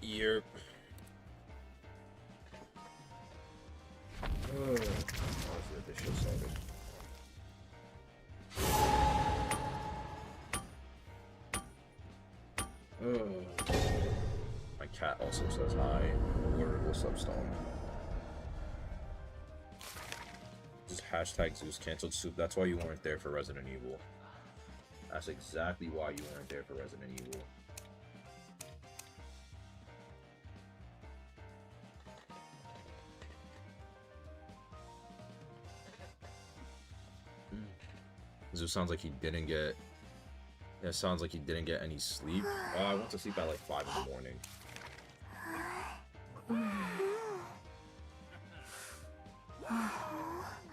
Year. Oh, this shit started. My cat also says hi. What's up, Stone? Just hashtag Zeus canceled soup. That's why you weren't there for Resident Evil. That's exactly why you weren't there for Resident Evil. Zeus sounds like he didn't get. Yeah, sounds like he didn't get any sleep. I went to sleep at like 5 in the morning.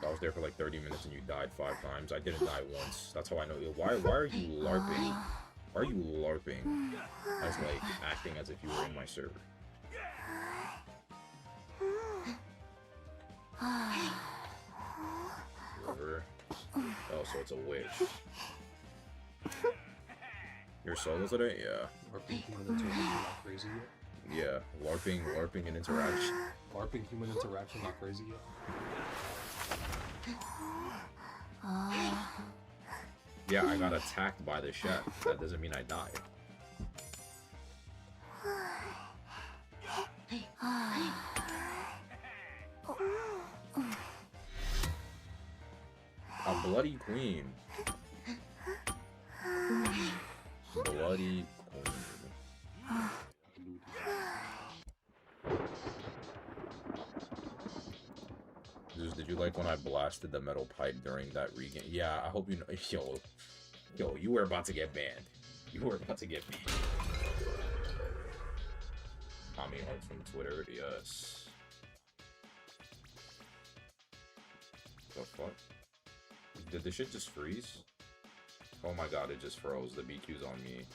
I was there for like 30 minutes and you died 5 times. I didn't die once. That's how I know. Why are you LARPing? Why are you LARPing? As like acting as if you were in my server. Whatever. Oh, so it's a witch. Your solo today? Yeah. LARPing human interaction not crazy yet? Yeah. LARPing and interaction. LARPing human interaction not crazy yet? Yeah, I got attacked by the chef. That doesn't mean I died. A bloody queen. Bloody queen. Did you like when I blasted the metal pipe during that regain? Yeah, I hope you know. Yo, you were about to get banned. You were about to get banned. Tommy Hart from Twitter, yes. The fuck? Did the shit just freeze? Oh my god, it just froze. The BQ's on me.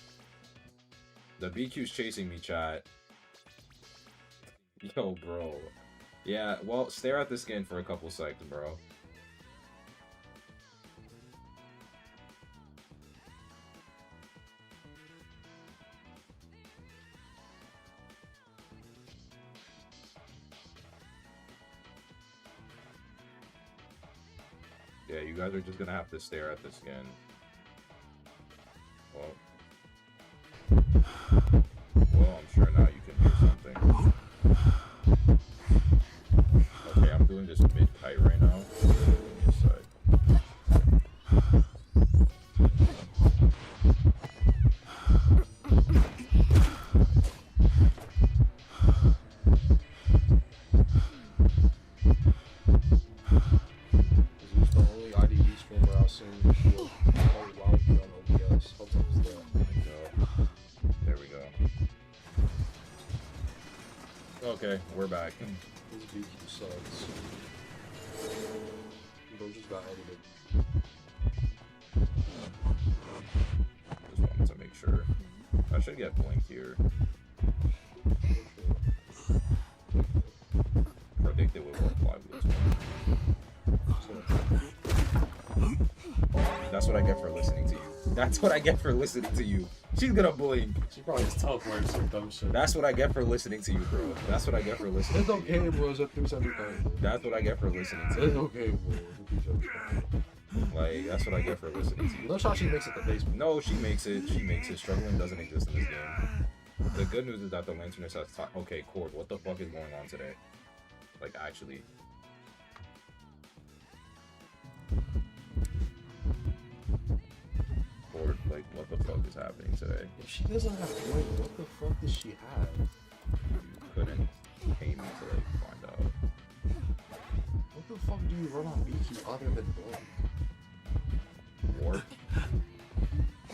The BQ's chasing me, chat. Yo, bro. Yeah, well, stare at the skin for a couple seconds, bro. Yeah, you guys are just gonna have to stare at the skin. Well, I'm sure now you can hear something. Okay, I'm doing this mid-kite right now. Give me a sec. Okay, we're back. This BQ sucks. Bro just got edited. Just wanted to make sure. I should get blinked here. Predicted with what 5 That's what I get for listening to you. That's what I get for listening to you. She's gonna blink. She probably just teleported some dumb shit. That's what I get for listening to you, bro. That's what I get for listening it's to okay, you. bro. It's up to everything. That's what I get for listening to you. It's okay, bro. Like, that's what I get for listening to you. No shot she makes it the basement. No, she makes it. She makes it. Struggling doesn't exist in this game. The good news is that the Lanterness has okay, Cord, what the fuck is going on today? Like, actually. Cord, like, what the fuck is happening today? If she doesn't have blink, what the fuck does she have? You couldn't pay me to, like, find out. What the fuck do you run on BQ other than blink? Warp?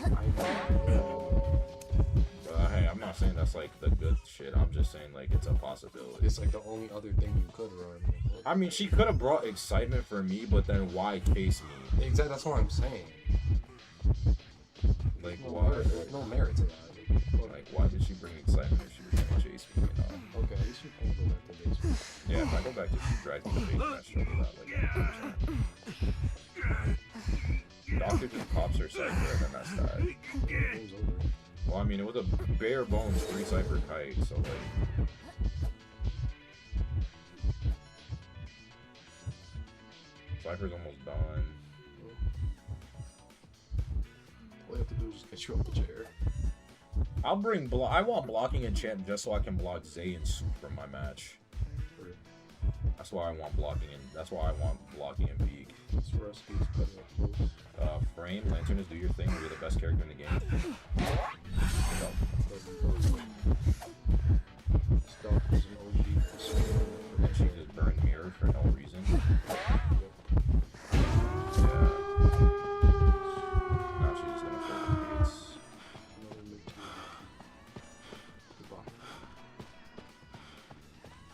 I know. Hey, I'm not saying that's, like, the good shit. I'm just saying, like, it's a possibility. It's like the only other thing you could run. I mean, she could have brought excitement for me, but then why chase me? Exactly, that's what I'm saying. Like, no why? There's no merit to that. Like, why did she bring excitement if she was gonna chase me, you know? Okay, at least you can go back to basement. Yeah, if I go back to she drives me to basement, I struggle that, like, 100%. Doctor just pops her cypher and then that's that. Game's over. Well, I mean, it was a bare bones 3 cipher kite, so like. Cypher's almost done. All you have to do is just get you off the chair. I'll bring I want blocking enchant just so I can block Zay and Soup from my match. That's why I want blocking and that's why I want blocking and Beak. Frame, Lantern is do your thing. You're the best character in the game. And she just burned mirror for no reason. Yeah. Now she's just gonna fold the beats.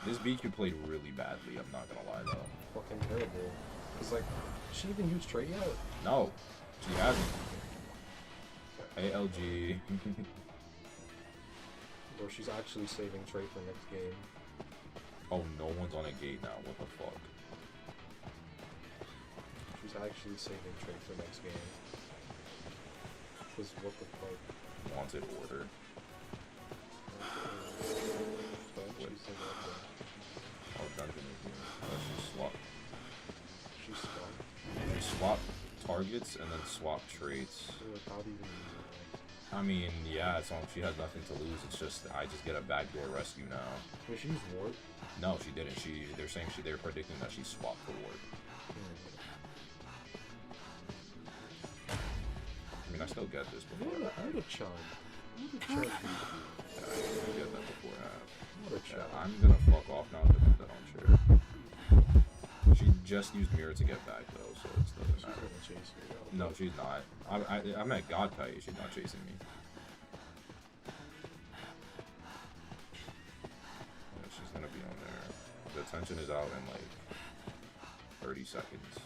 This BQ played really badly, I'm not gonna lie though. Fucking terrible. Cause like, she even used Trey yet? No, she hasn't. ALG. Or she's actually saving Trey for next game. Oh, no one's on a gate now, what the fuck? She's actually saving Trey for next game. Cause what the fuck? Wanted order. Oh, dungeon review. Oh, she swapped. She swapped targets and then swapped traits. I mean, yeah, it's on. She has nothing to lose. It's just I just get a backdoor rescue now. Wait, she used ward? No, she didn't. They're saying they're predicting that she swapped for ward. I mean, I still get this before. What a chug. What a chug. Yeah, I get that before half. What a chug. Yeah, I'm gonna fuck off now because I don't share. She just used mirror to get back though, so it doesn't matter. She's gonna chase me. No, she's not. I'm at God Kite. She's not chasing me. Yeah, she's gonna be on there. The tension is out in like 30 seconds.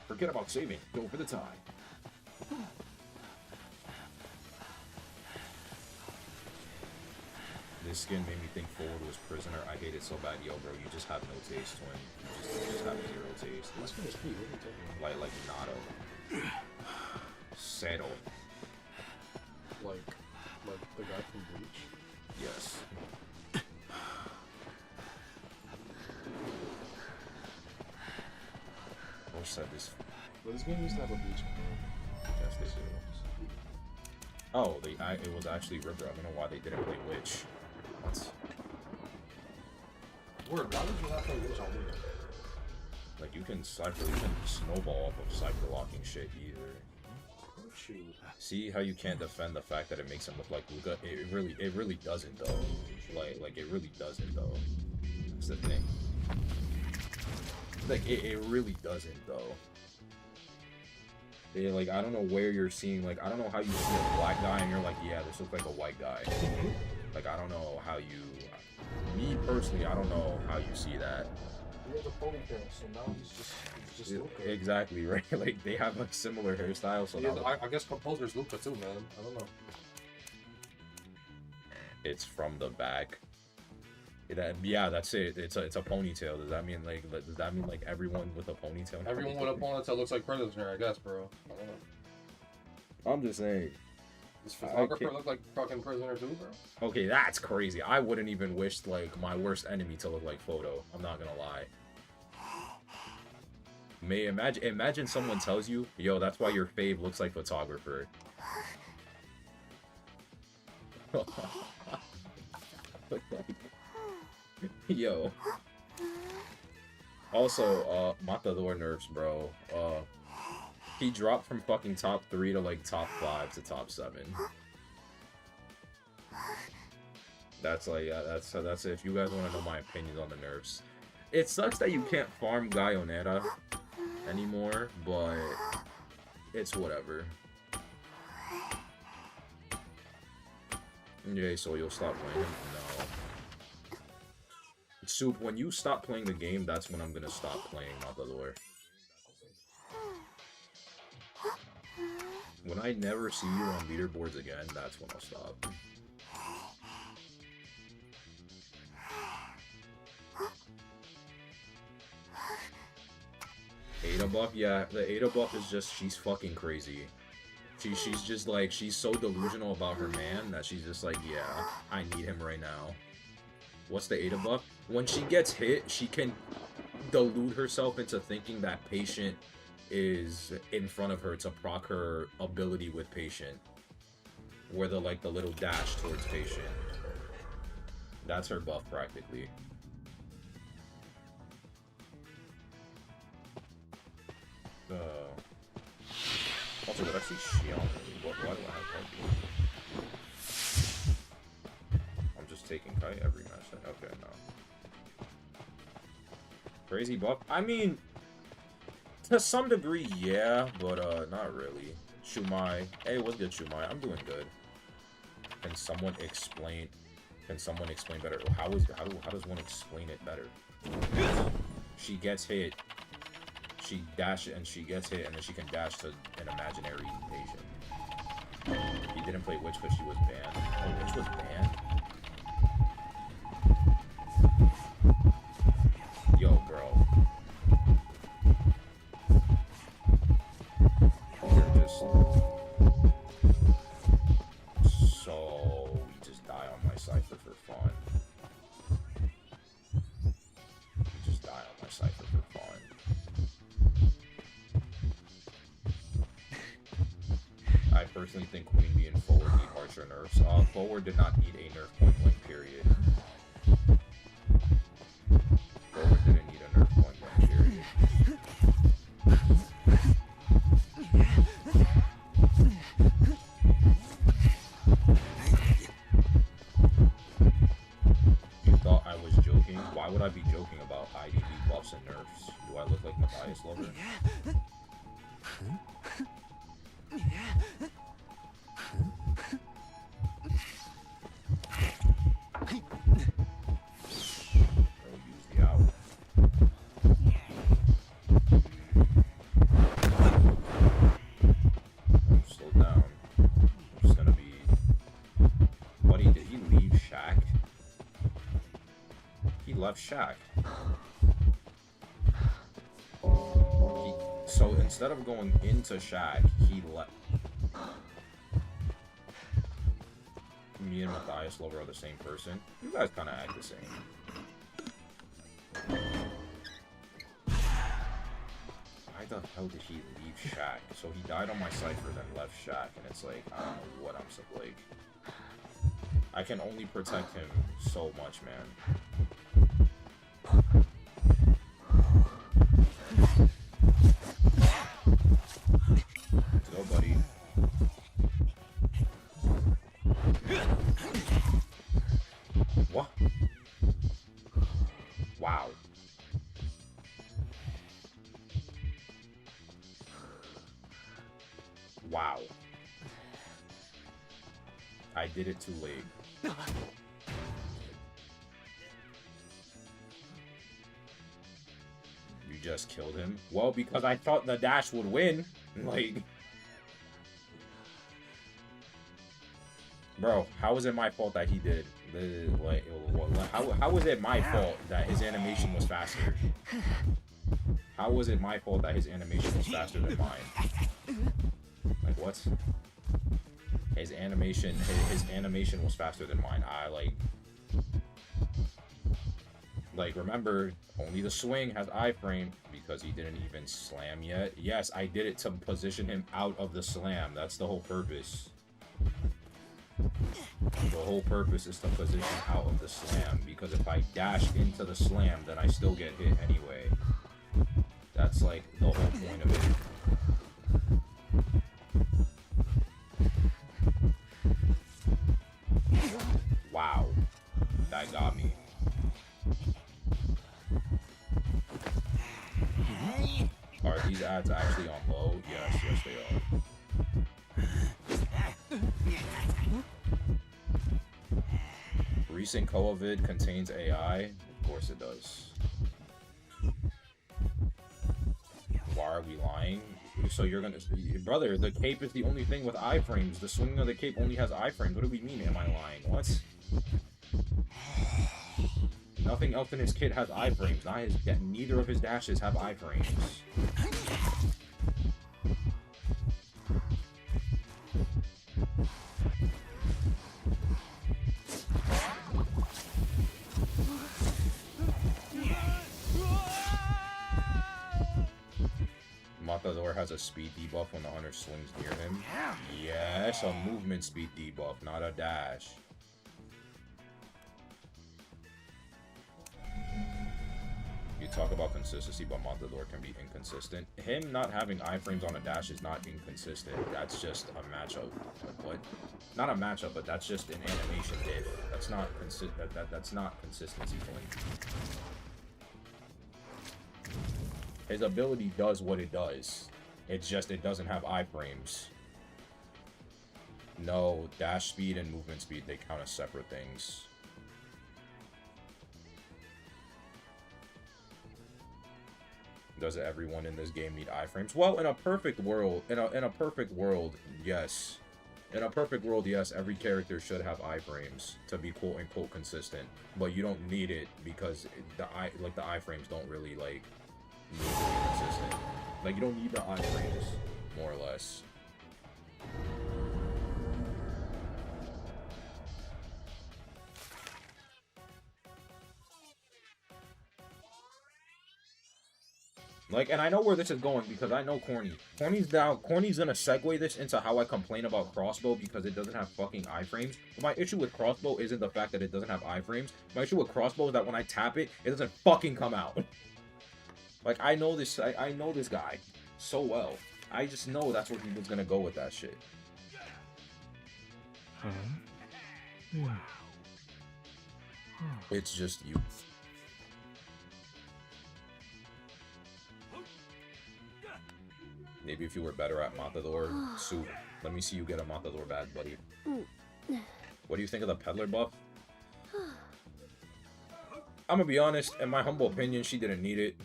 Forget about saving. Go for the tie. This skin made me think Forward was Prisoner. I hate it so bad. Yo, bro, you just have no taste, twin. You just have zero taste. This skin is cute. What are you talking about? Like Nato. Settle. Like the guy from Bleach? Yes. Or said this. Well, this game used to have a Bleach component. Yes, they do. Oh, it was actually River. I don't know why they didn't play Witch. What? Word, why would you not play Witch on Witch? Like you can snowball off of cypher locking shit either. See how you can't defend the fact that it makes him look like Luca? It really doesn't though. Like it really doesn't though. That's the thing. Like it really doesn't though. Like I don't know where you're seeing, like I don't know how you see a black guy and you're like, yeah, this looks like a white guy. Like I don't know how you, me personally, I don't know how you see that. He has a ponytail, so now he's just Luca. Exactly, right? Like they have like similar hairstyles, so yeah, I guess composer's Luca too, man. I don't know. It's from the back. Yeah, that's it. It's a ponytail. Does that mean like everyone with a ponytail? Everyone with a ponytail looks like Prisoner, I guess, bro. I don't know. I'm just saying. Does photographer look like fucking Prisoner too, bro? Okay, that's crazy. I wouldn't even wish like my worst enemy to look like Photo. I'm not gonna lie. Imagine someone tells you, yo, that's why your fave looks like photographer. Yo. Also, Matador nerfs, bro. He dropped from fucking top 3 to like top 5 to top 7. That's like, that's it. If you guys want to know my opinions on the nerfs. It sucks that you can't farm Guyonetta anymore, but it's whatever. Okay, so you'll stop playing him? No. Soup, when you stop playing the game, that's when I'm gonna stop playing Matador. When I never see you on leaderboards again, that's when I'll stop. Ada buff? Yeah, the Ada buff is just, she's fucking crazy. She's just like, she's so delusional about her man that she's just like, yeah, I need him right now. What's the Ada buff? When she gets hit, she can delude herself into thinking that patient is in front of her to proc her ability with patient. Where the like the little dash towards patient. That's her buff practically. Also, did I see Shion? What do I have Kai? I'm just taking Kai every match then. Okay, no. Crazy buff? I mean, to some degree, yeah, but not really. Shumai. Hey, what's good, Shumai? I'm doing good. Can someone explain better? How does one explain it better? She gets hit. She dashes and she gets hit, and then she can dash to an imaginary patient. He didn't play Witch because she was banned. Oh, Witch was banned? Yo, bro. You're just... So... We just die on my Cypher for fun. We just die on my Cypher for fun. I personally think Queen Bee and Forward need harsher nerfs. Forward did not need a nerf point blank period. Forward didn't need a nerf point blank period. You thought I was joking? Why would I be joking about IDD buffs and nerfs? Do I look like Matthias Lover? Shack. So instead of going into Shack, he left. Me and Matthias Lover are the same person. You guys kind of act the same. Why the hell did he leave Shack? So he died on my Cypher, then left Shack, and it's like, I don't know what I'm supposed to like. I can only protect him so much, man. Let's go, buddy. What? Wow. Wow. I did it too late. You just killed him? Well, because I thought the dash would win. Like... Bro, how is it my fault that he did? How was it my fault that his animation was faster? How was it my fault that his animation was faster than mine? Like, what? His animation was faster than mine. Like, remember, only the swing has iframe because he didn't even slam yet. Yes, I did it to position him out of the slam. That's the whole purpose. The whole purpose is to position out of the slam, because if I dash into the slam, then I still get hit anyway. That's like the whole point of it. Wow, that got me. Are these ads actually on low? Yes, yes they are. Recent Koavid contains AI? Of course it does. Why are we lying? So you're gonna... Brother, the cape is the only thing with iframes. The swinging of the cape only has iframes. What do we mean, am I lying? What? Nothing else in his kit has iframes. Neither of his dashes have iframes. has a speed debuff when the hunter swings near him. Yes, a movement speed debuff, not a dash. You talk about consistency, but Matador can be inconsistent. Him not having iframes on a dash is not inconsistent. That's just a matchup. Like, what? Not a matchup, but that's just an animation diff. That's not that's not consistency for him. His ability does what it does. It's just it doesn't have iframes. No, dash speed and movement speed, they count as separate things. Does everyone in this game need iframes? Well, in a perfect world, in a perfect world, yes. In a perfect world, yes, every character should have iframes to be quote unquote consistent. But you don't need it because the iframes don't really like need to be consistent. Like, you don't need the iframes, more or less. Like, and I know where this is going because I know Corny. Corny's gonna segue this into how I complain about Crossbow because it doesn't have fucking iframes. But my issue with Crossbow isn't the fact that it doesn't have iframes. My issue with Crossbow is that when I tap it, it doesn't fucking come out. Like, I know this, I know this guy so well. I just know that's where he was gonna go with that shit. It's just you. Maybe if you were better at Matador, Sue, let me see you get a Matador badge, buddy. What do you think of the Peddler buff? I'm gonna be honest, in my humble opinion, she didn't need it.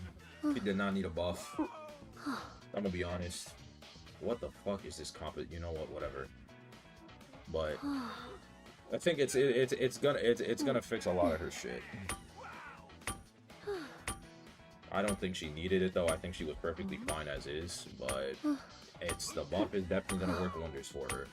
She did not need a buff. I'm gonna be honest. What the fuck is this comp? You know what? Whatever. But I think it's gonna fix a lot of her shit. I don't think she needed it though. I think she was perfectly fine as is, but the buff is definitely gonna work wonders for her.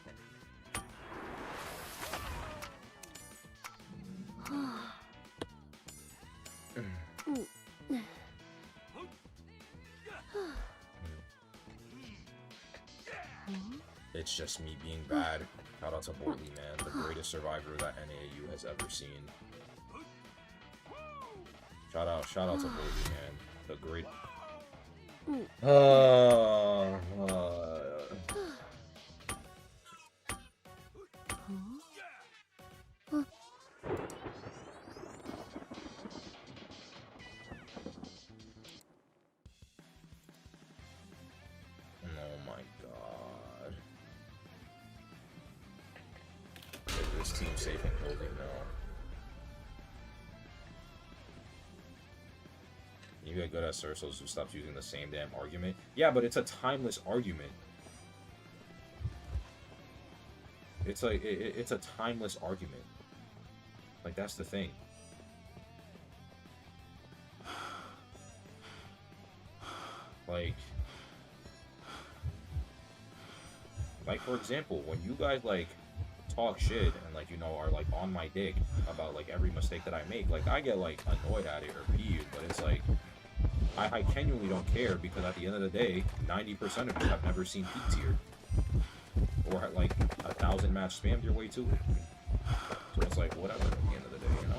It's just me being bad. Shout out to Bortley, man, the greatest survivor that NAU has ever seen. Shout out to Bortley, man. The great. Oh my god. Is this team safe and cozy now? You get good at Cersos who stops using the same damn argument. Yeah, but it's a timeless argument. It's like it's a timeless argument. Like, that's the thing. Like for example, when you guys like talk shit and like, you know, are like on my dick about like every mistake that I make, like I get like annoyed at it or peeved, but it's like I genuinely don't care because at the end of the day, 90% of you have never seen peak tier or had like 1,000 match spammed your way to it. So it's like whatever at the end of the day, you know.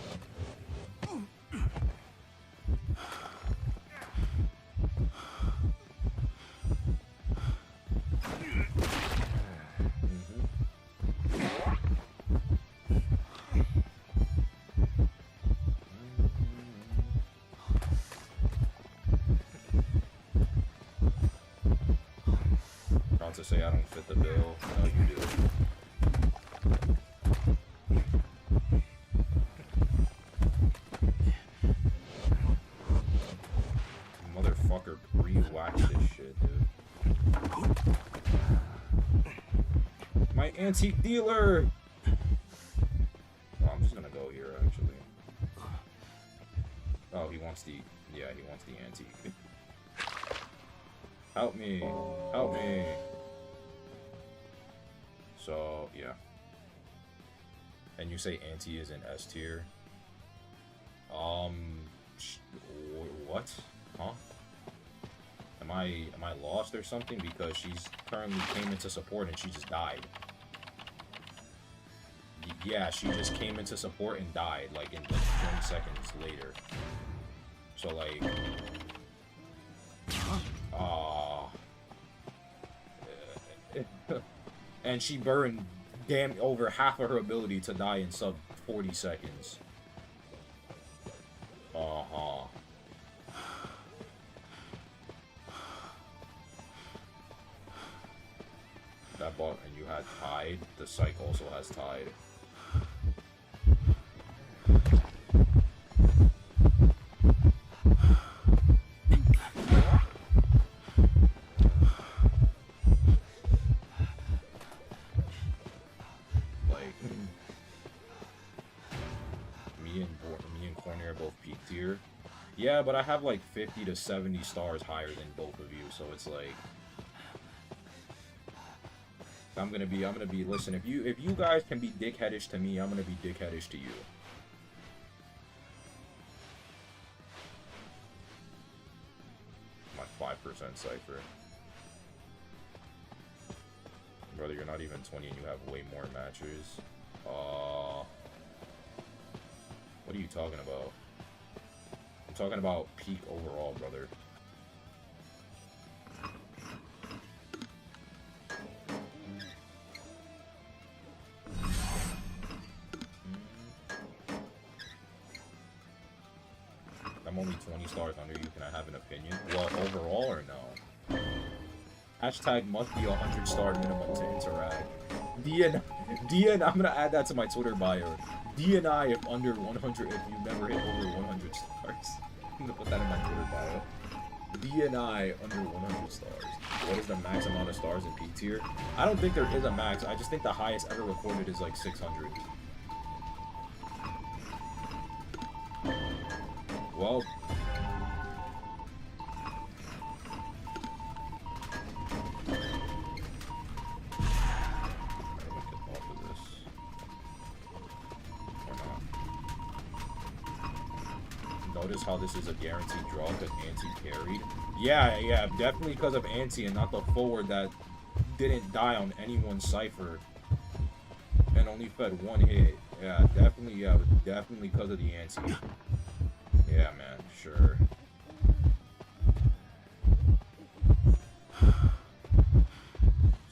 To say I don't fit the bill. No, you do. Motherfucker pre-wax this shit, dude. My antique dealer! Oh, I'm just gonna go here, actually. Oh, he wants the... Yeah, he wants the antique. Help me. Help me. So, yeah. And you say anti is in S tier? What? Huh? Am I lost or something? Because she's currently came into support and she just died. Yeah, she just came into support and died, like, in like 20 seconds later. So, like... and she burned damn over half of her ability to die in sub 40 seconds. Uh-huh. That bot, and you had Tide. The Psych also has Tide. Like, me and Corny are both peak tier. Yeah, but I have like 50 to 70 stars higher than both of you, so it's like I'm gonna be listen, if you guys can be dickheadish to me, I'm gonna be dickheadish to you. My 5% cipher. Brother, you're not even 20 and you have way more matches. What are you talking about? I'm talking about peak overall, brother. I'm only 20 stars under you. Can I have an opinion? Well, overall or no? Hashtag must be 100-star minimum to interact. DN, I'm gonna add that to my Twitter bio. DNI if under 100, if you never hit over 100 stars. I'm gonna put that in my Twitter bio. DNI under 100 stars. What is the max amount of stars in P tier? I don't think there is a max. I just think the highest ever recorded is like 600. Well, notice how this is a guaranteed draw because Anti carried. Yeah, definitely because of Anti and not the forward that didn't die on anyone's cipher and only fed one hit. Yeah, definitely because of the Anti. Yeah, man, sure.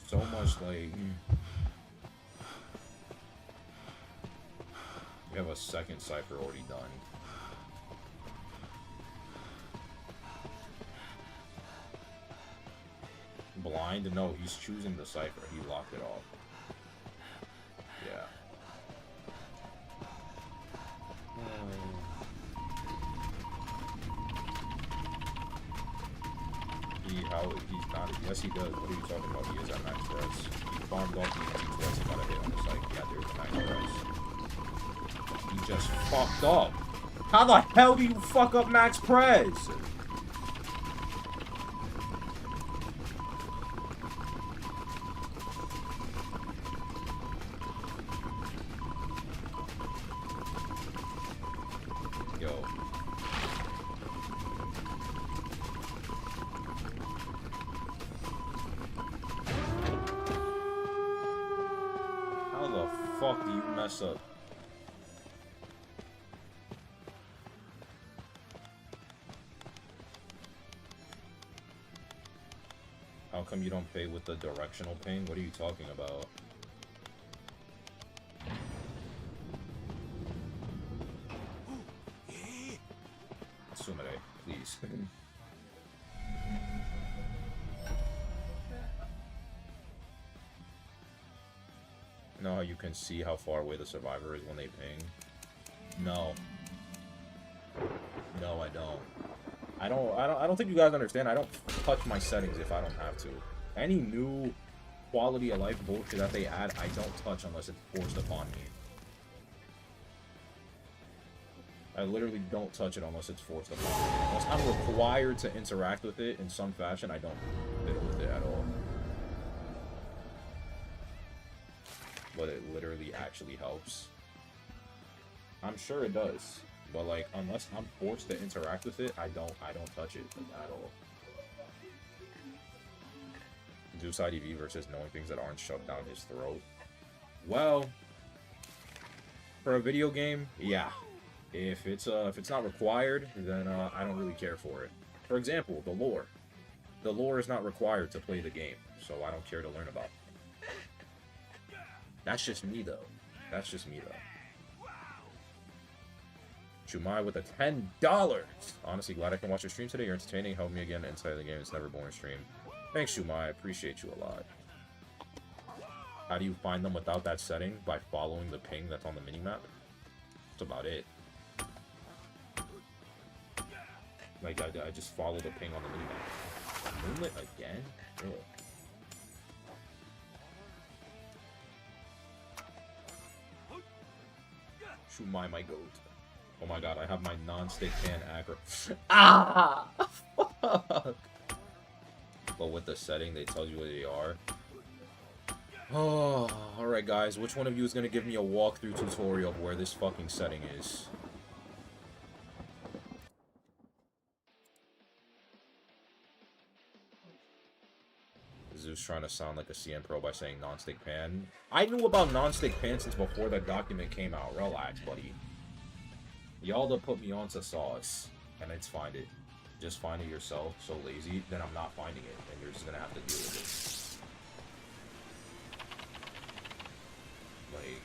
So much like we have a second cipher already done. Blind? No, he's choosing the cipher. He locked it off. Yeah. He's not. Yes, he does. What are you talking about? He is at max price. He farmed off the empty twice and got a hit on the site. Yeah, there's the max price. He just fucked up. How the hell do you fuck up max prez? Up. How come you don't pay with the directional ping? What are you talking about? Sumire, please. Know how you can see how far away the survivor is when they ping? No. No, I don't. I don't think you guys understand. I don't touch my settings if I don't have to. Any new quality of life bullshit that they add, I don't touch unless it's forced upon me. I literally don't touch it unless it's forced upon me. Unless I'm required to interact with it in some fashion, I don't fiddle with it at all. But it literally actually helps. I'm sure it does, but like unless I'm forced to interact with it, I don't touch it at all. Zeus IDV versus knowing things that aren't shoved down his throat. Well, for a video game, yeah. If it's not required, then I don't really care for it. For example, the lore. The lore is not required to play the game, so I don't care to learn about it. That's just me, though. That's just me, though. Shumai with a $10. Honestly, glad I can watch your stream today. You're entertaining. Help me again inside the game. It's never boring stream. Thanks, Shumai. I appreciate you a lot. How do you find them without that setting? By following the ping that's on the minimap. That's about it. Like, I just follow the ping on the minimap. Moonlit again? Ew. Shumai, my goat. Oh my god, I have my non-stick pan aggro. Ah! Fuck! But with the setting, they tell you what they are. Oh, alright guys. Which one of you is going to give me a walkthrough tutorial of where this fucking setting is? Zeus trying to sound like a CM Pro by saying non-stick pan. I knew about non-stick pan since before that document came out. Relax, buddy. Y'all to put me onto sauce, and it's find it. Just find it yourself. So lazy, then I'm not finding it, and you're just gonna have to deal with it. Like,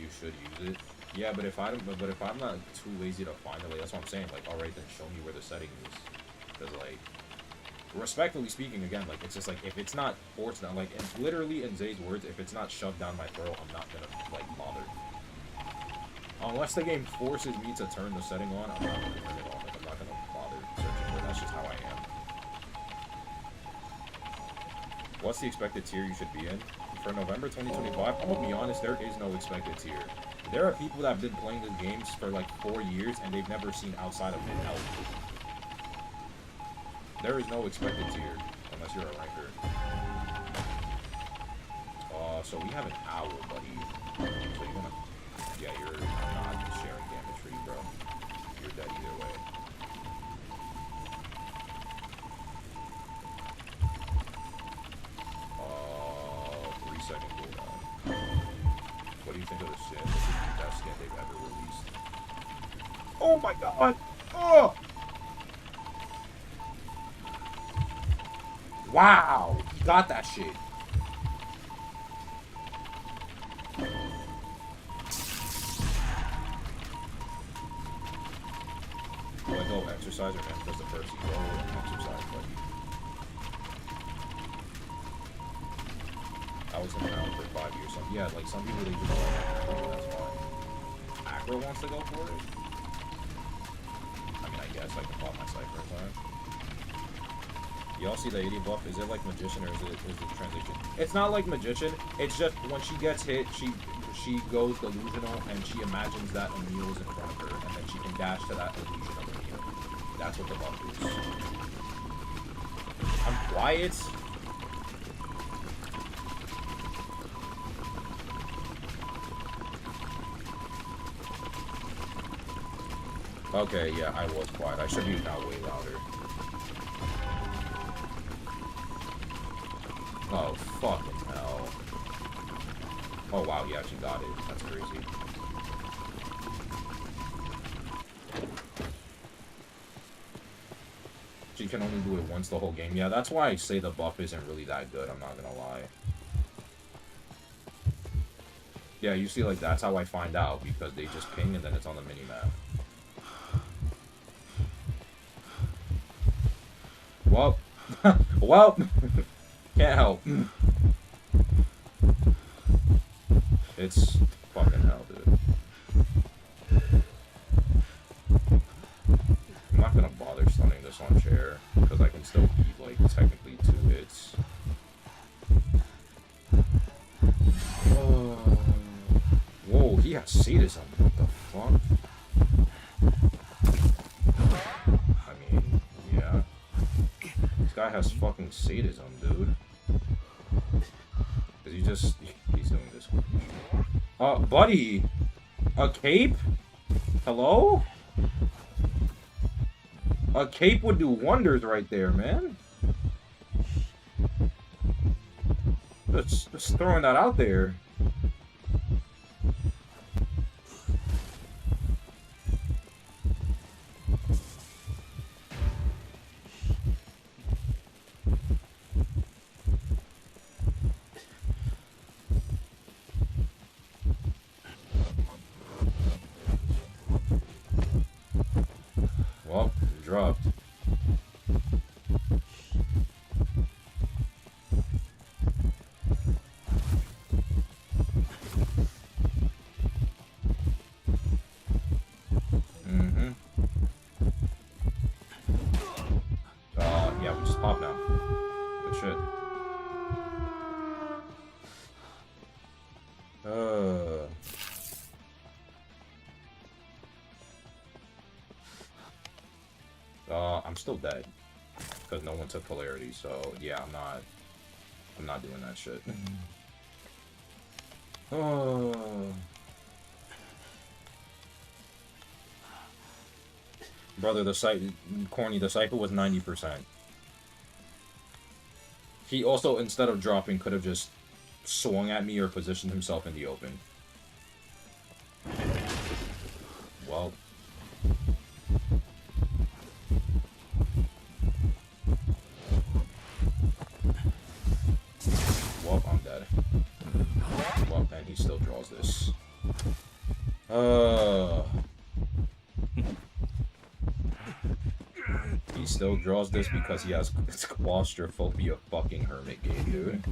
you should use it. Yeah, but if I'm not too lazy to find the way, that's what I'm saying. Like, alright, then show me where the setting is. Because, like, respectfully speaking, again, like, it's just like, if it's not forced down, like, and literally in Zay's words, if it's not shoved down my throat, I'm not gonna, like, bother. Unless the game forces me to turn the setting on, I'm not gonna turn it on. Like, I'm not gonna bother searching for it. That's just how I am. What's the expected tier you should be in? For November 2025, I'm gonna be honest, there is no expected tier. There are people that have been playing these games for like 4 years and they've never seen outside of mid-health. There is no expected tier unless you're a ranker. So we have an owl, buddy. So you're gonna... Yeah, I'm not sharing damage for you, bro. You're dead either way. 3-second cooldown. What do you think of the skin? This is the best skin they've ever released. Oh my god! Oh! Wow! He got that shit. Do I go exercise or manifest the first? You go exercise, buddy. I was in town for 5 years. So yeah, like some people they do all that. That's fine. Acro wants to go for it. I mean, I guess I can pop my cypher time. Y'all see the 80 buff? Is it like Magician or is it transition? It's not like Magician. It's just when she gets hit, she goes delusional and she imagines that Emil is in front of her, and then she can dash to that illusion of Emil. That's what the buff is. I'm quiet. Okay, yeah, I was quiet. I should be now way louder. Oh, fucking hell. Oh, wow, he actually got it. That's crazy. She can only do it once the whole game. Yeah, that's why I say the buff isn't really that good, I'm not gonna lie. Yeah, you see, like, that's how I find out, because they just ping and then it's on the minimap. Well, well, can't help. It's fucking hell, dude. I'm not gonna bother stunning this on chair, because I can still eat, like, technically 2 hits. Whoa, he has sadism. What the fuck? I mean, yeah. This guy has fucking sadism, dude. He's doing this. Buddy! A cape? Hello? A cape would do wonders right there, man. Just throwing that out there. Well, dropped. Yeah, we just pop now. Good shit. I'm still dead. Because no one took polarity, so yeah, I'm not doing that shit. Brother, the Cypher was 90%. He also, instead of dropping, could have just swung at me or positioned himself in the open. Well. Well, I'm dead. Well, and he still draws this. He still draws this because he has claustrophobia fucking hermit game, dude.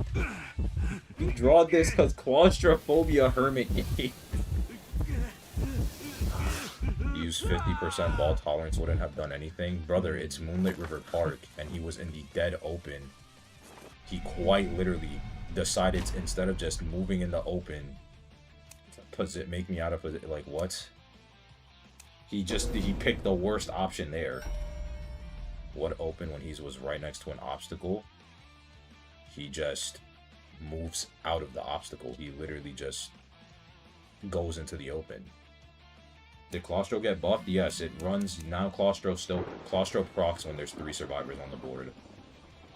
You draw this because claustrophobia hermit game. Use 50% ball tolerance wouldn't have done anything. Brother, it's Moonlit River Park, and he was in the dead open. He quite literally decided, instead of just moving in the open, make me out of it. Like, what? He picked the worst option there. What open when he was right next to an obstacle? He just moves out of the obstacle. He literally just goes into the open. Did Claustro get buffed? Yes, it runs now. Claustro procs when there's 3 survivors on the board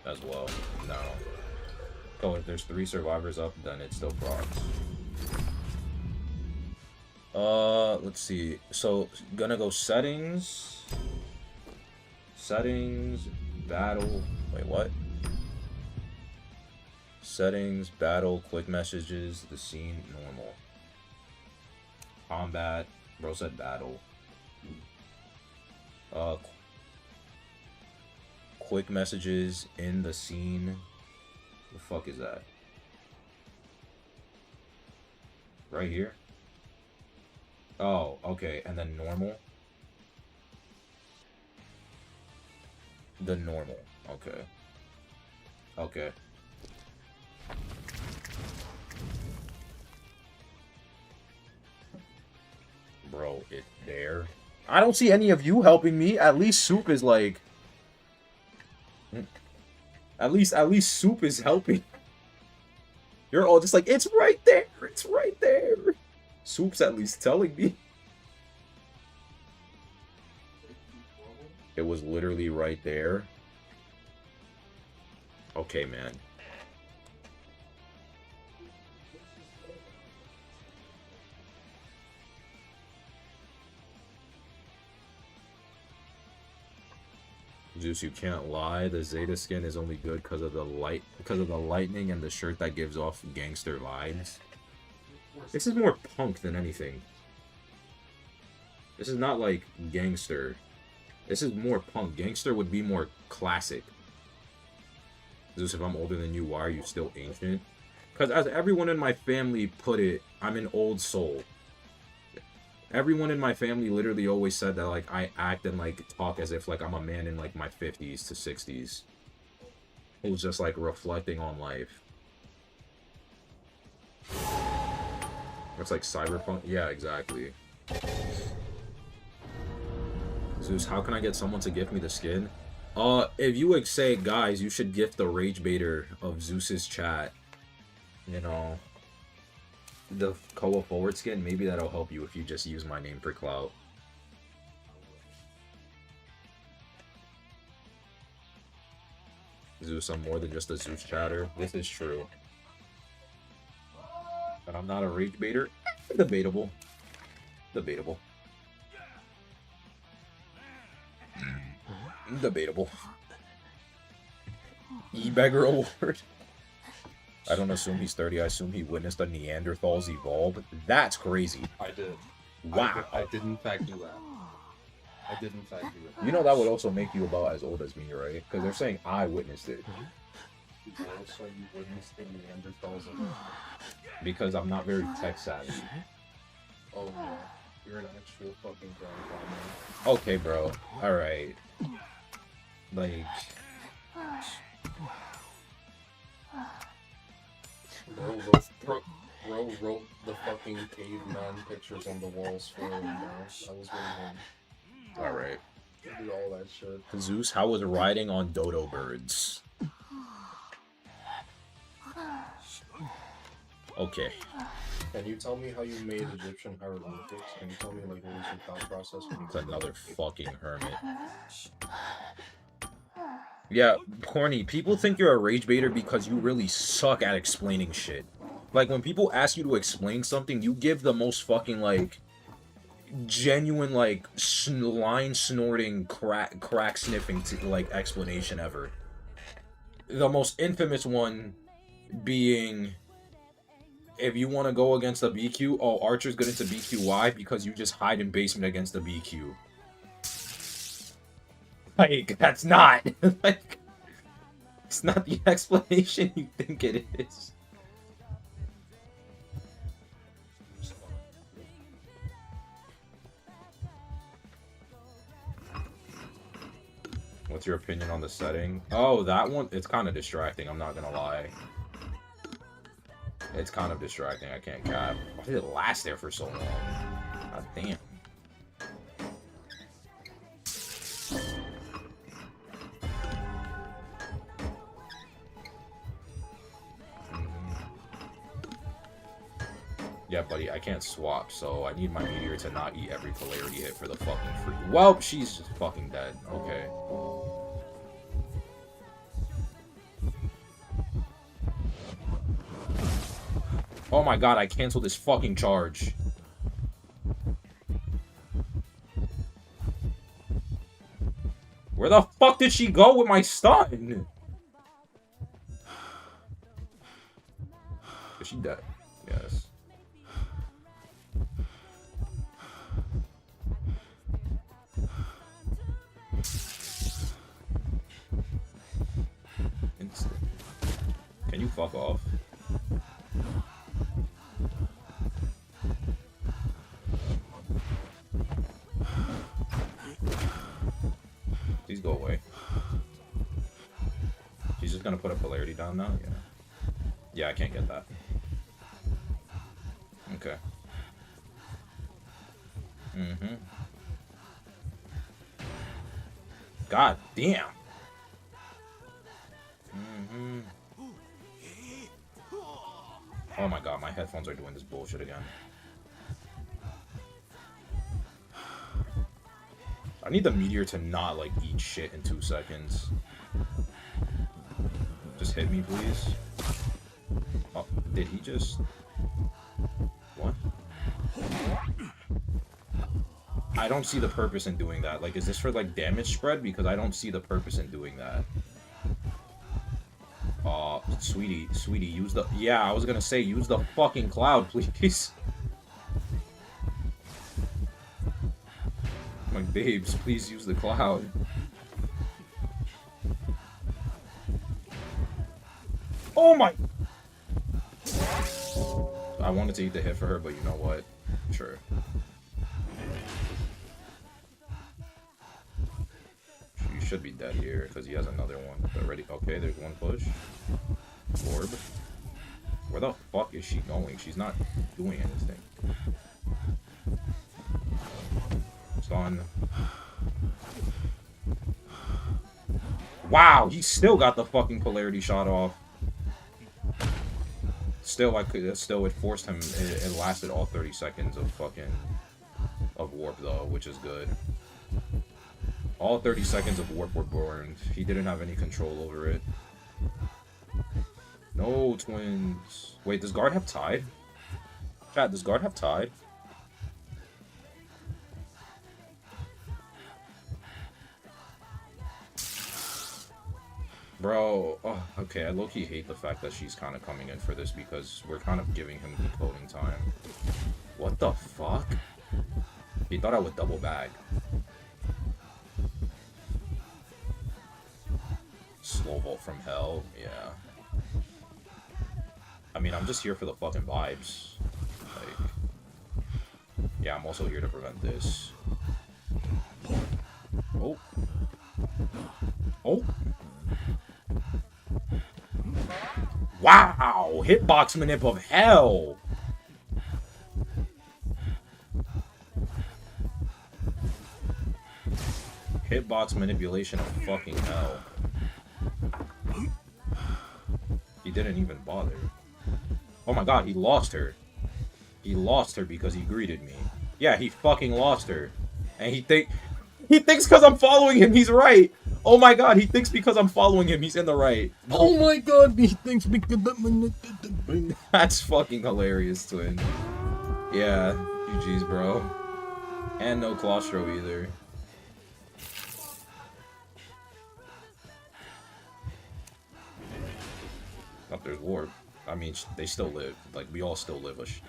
as well. No. So if there's 3 survivors up, then it still procs. Let's see. So gonna go settings. Settings, battle. Wait, what? Settings, battle, quick messages, the scene, normal. Combat. Bro said battle. Quick messages in the scene. The fuck is that? Right here? Oh, okay. And then normal. The normal. Okay. Okay. Bro, it there. I don't see any of you helping me. At least Soup is like... At least Soup is helping. You're all just like, it's right there. It's right there. Soup's at least telling me. It was literally right there. Okay, man. Zeus, you can't lie. The Zeta skin is only good because of the lightning and the shirt that gives off gangster vibes. This is more punk than anything. This is not like gangster. This is more punk. Gangster would be more classic. Zeus, if I'm older than you, why are you still ancient? Because as everyone in my family put it, I'm an old soul. Everyone in my family literally always said that, like, I act and, like, talk as if, like, I'm a man in, like, my 50s to 60s. It was just, like, reflecting on life. It's like cyberpunk? Yeah, exactly. Zeus, how can I get someone to gift me the skin? If you would say, guys, you should gift the Rage Baiter of Zeus's chat. you know, the Koa forward skin, maybe that'll help you if you just use my name for clout. Zeus, I'm more than just a Zeus chatter. This is true. But I'm not a rage baiter. Debatable. Debatable. Debatable. E-Beggar Award. I don't assume he's 30. I assume he witnessed the Neanderthals evolve. That's crazy. I did. Wow. I did in fact do that. I did in fact do it. You know that would also make you about as old as me, right? Because they're saying I witnessed it. Also, you witnessed the Neanderthals evolve. Because I'm not very tech savvy. Oh yeah. You're an actual fucking grandpa, man. Okay, bro. Alright. Like... Bro wrote the fucking caveman pictures on the walls for him, bro. That was really him. Alright. He did all that shit. Zeus, how was riding on dodo birds? Okay. Can you tell me how you made Egyptian hieroglyphics? Can you tell me, like, what was your thought process when you It's another fucking hermit. Yeah, corny. People think you're a rage baiter because you really suck at explaining shit. Like, when people ask you to explain something, you give the most fucking, like, genuine, like, line snorting, crack sniffing, like, explanation ever. The most infamous one being, if you want to go against the BQ, oh, Archer's good into BQY because you just hide in basement against the BQ. Like, that's not, like, it's not the explanation you think it is. What's your opinion on the setting? Oh, that one, it's kind of distracting, I'm not gonna lie. It's kind of distracting, I can't cap. Why did it last there for so long? God damn. Yeah, buddy, I can't swap, so I need my meteor to not eat every polarity hit for the fucking free. Well, she's just fucking dead. Okay. Oh my god, I canceled this fucking charge. Where the fuck did she go with my stun? Is she dead? Yes. Instant. Can you fuck off? Please go away. She's just gonna put a polarity down now? Yeah. Yeah, I can't get that. Okay. Mm-hmm. God damn. Mm-hmm. Oh my god, my headphones are doing this bullshit again. I need the meteor to not, like, eat shit in 2 seconds. Just hit me, please. Oh, did he just... What? I don't see the purpose in doing that. Like, is this for, like, damage spread? Because I don't see the purpose in doing that. Sweetie, use the... Yeah, I was gonna say, use the fucking cloud, please. My babes, please use the cloud. Oh my... I wanted to eat the hit for her, but you know what? Sure. You should be dead here, because he has another one already. Okay, there's one push. Orb. Where the fuck is she going? She's not doing anything. Stun. Wow, he still got the fucking polarity shot off. Still, it forced him, it lasted all 30 seconds of warp, though, which is good. All 30 seconds of warp were burned. He didn't have any control over it. No twins. Wait, does guard have tide? Chat, does guard have tide? Bro, oh, okay, I low-key hate the fact that she's kind of coming in for this because we're kind of giving him decoding time. What the fuck? He thought I would double bag. Slow vault from hell, yeah. I mean, I'm just here for the fucking vibes. Like, yeah, I'm also here to prevent this. Oh. Oh. Wow! Hitbox manip of hell! Hitbox manipulation of fucking hell. He didn't even bother. Oh my god, he lost her. He lost her because he greeted me. Yeah, he fucking lost her. And he thinks because I'm following him, he's right. Oh my god, he thinks because I'm following him, he's in the right. Oh my god, he thinks because I'm... That's fucking hilarious, twin. Yeah, GG's, bro. And no claustro either. Oh, there's warp. I mean, they still live. Like, we all still live.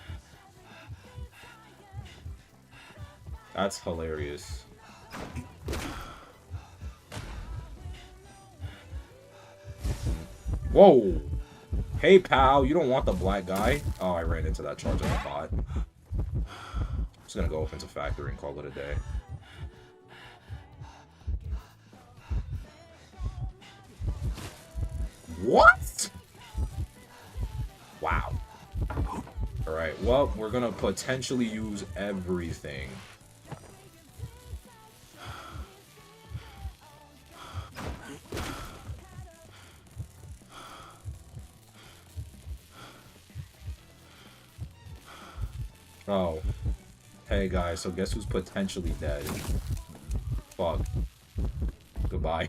That's hilarious. Whoa! Hey, pal, you don't want the black guy? Oh, I ran into that charge on the bot. Just gonna go up into factory and call it a day. What? Wow. Alright, well, we're gonna potentially use everything. Oh. Hey guys, so guess who's potentially dead? Fuck. Goodbye.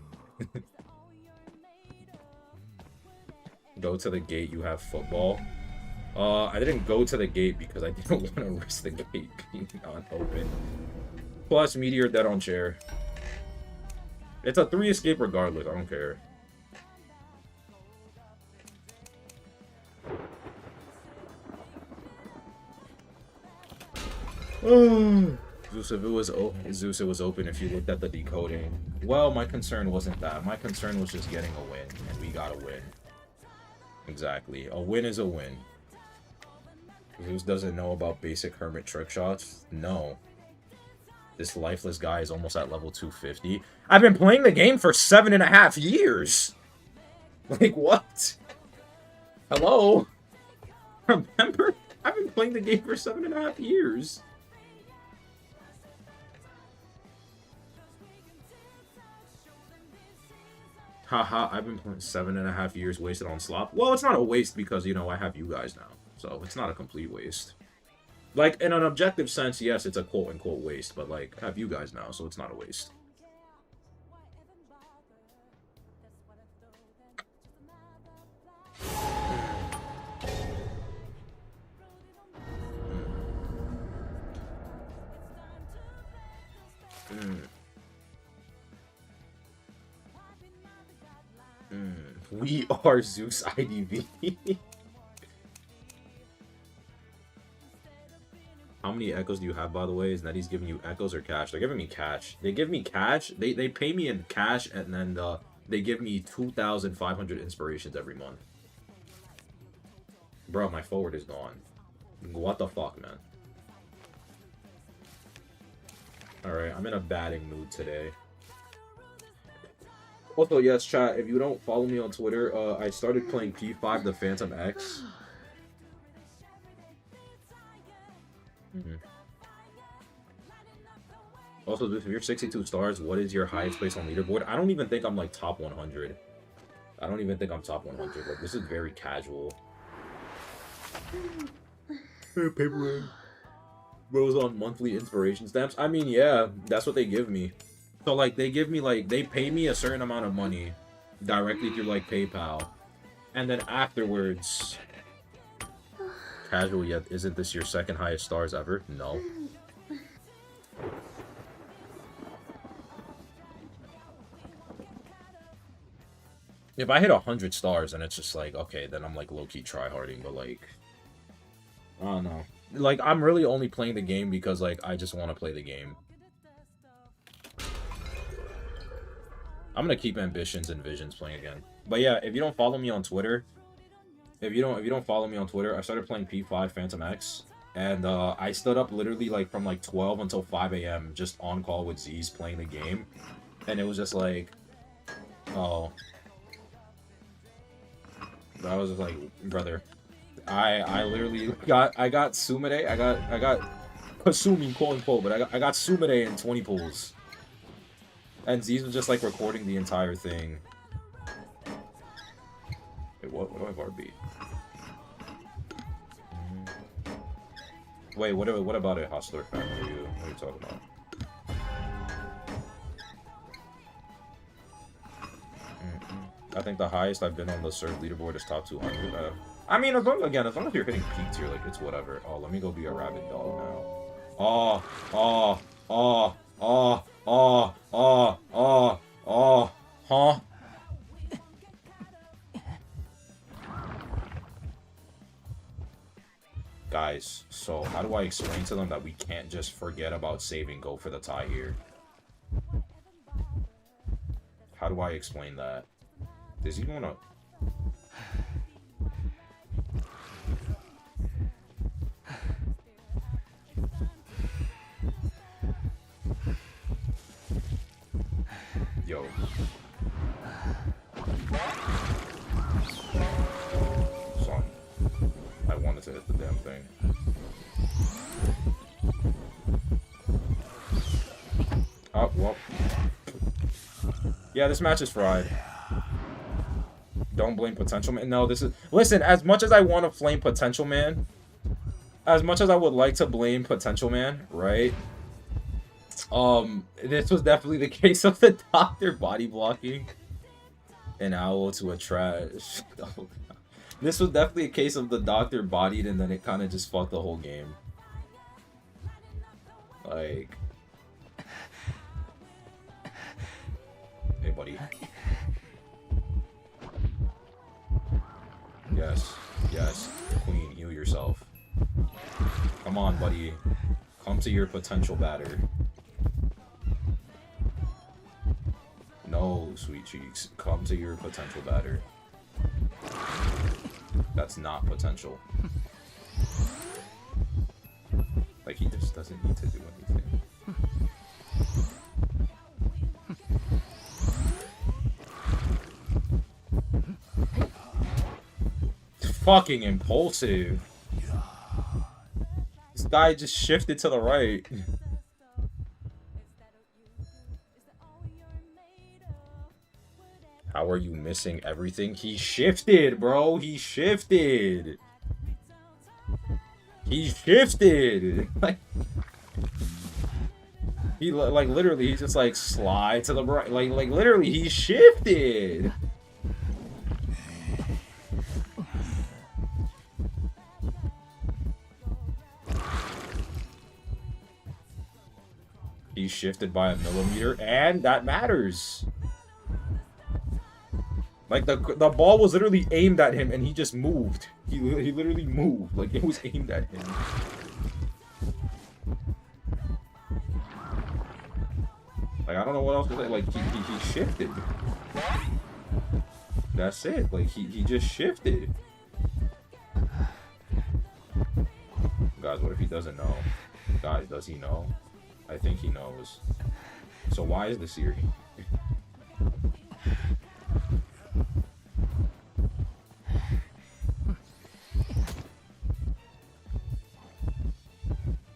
Go to the gate, you have football. I didn't go to the gate because I didn't want to risk the gate being not open. Plus, Meteor dead on chair. It's a 3 escape regardless, I don't care. Zeus, Zeus, it was open if you looked at the decoding. Well, my concern wasn't that. My concern was just getting a win, and we got a win. Exactly. A win is a win. Zeus doesn't know about basic hermit trick shots? No. This lifeless guy is almost at level 250. I've been playing the game for 7.5 years! Like, what? Hello? Remember? I've been playing the game for 7.5 years. Haha, I've been playing 7.5 years wasted on slop. Well, it's not a waste because, you know, I have you guys now. So, it's not a complete waste. Like, in an objective sense, yes, it's a quote-unquote waste. But, like, I have you guys now, so it's not a waste. We are Zeus IDV. How many echoes do you have, by the way? Is Netty's giving you echoes or cash? They're giving me cash. They give me cash. They pay me in cash, and then they give me 2,500 inspirations every month. Bro, my forward is gone. What the fuck, man? Alright, I'm in a batting mood today. Also, yes, chat, if you don't follow me on Twitter, I started playing P5, the Phantom X. Also, if you're 62 stars, what is your highest place on leaderboard? I don't even think I'm, like, top 100. I don't even think I'm top 100. Like, this is very casual. Paper Rose on monthly inspiration stamps. I mean, yeah, that's what they give me. So like they give me like they pay me a certain amount of money directly through like PayPal, and then afterwards, casual yet isn't this your second highest stars ever? No. If I hit 100 stars and it's just like, okay, then I'm like low-key tryharding, but like, I don't know. Like, I'm really only playing the game because like, I just want to play the game. I'm gonna keep ambitions and visions playing again. But yeah, if you don't follow me on Twitter, if you don't follow me on Twitter, I started playing P5 Phantom X, and I stood up literally like from like 12 until 5 a.m. just on call with Z's playing the game, and it was just like, oh. I was just like, brother, I literally got Sumire, I got Kasumi, quote unquote, but I got Sumire in 20 pulls. And Z's was just like recording the entire thing. Wait, what do I have RB? Wait, what about it, Hostler fan? What are you talking about? I think the highest I've been on the serve leaderboard is top 200. I mean, as long as you're hitting peak tier, like, it's whatever. Oh, let me go be a rabid dog now. Huh? Guys, so how do I explain to them that we can't just forget about save and go for the tie here? How do I explain that? Does he wanna... Yo. Son. I wanted to hit the damn thing. Oh, well. Yeah, this match is fried. Don't blame Potential Man. No, this is... Listen, as much as I want to blame Potential Man, as much as I would like to blame Potential Man, right? This was definitely the case of the doctor body blocking an owl to a trash. Oh, God. This was definitely a case of the doctor bodied and then it kind of just fucked the whole game. Like... Hey, buddy. Yes, yes. Queen, heal yourself. Come on, buddy. Come to your potential batter. No, sweet cheeks. Come to your potential batter. That's not potential. Like, he just doesn't need to do anything. Fucking impulsive. This guy just shifted to the right. How are you missing everything? He shifted, bro. He shifted. He shifted. Like, he like literally he just like slide to the right. Like literally he shifted. He shifted by a millimeter, and that matters. Like, the ball was literally aimed at him, and he just moved. He literally moved. Like, it was aimed at him. Like, I don't know what else to say. Like, he shifted. That's it. Like, he just shifted. Guys, what if he doesn't know? Guys, does he know? I think he knows. So why is the series?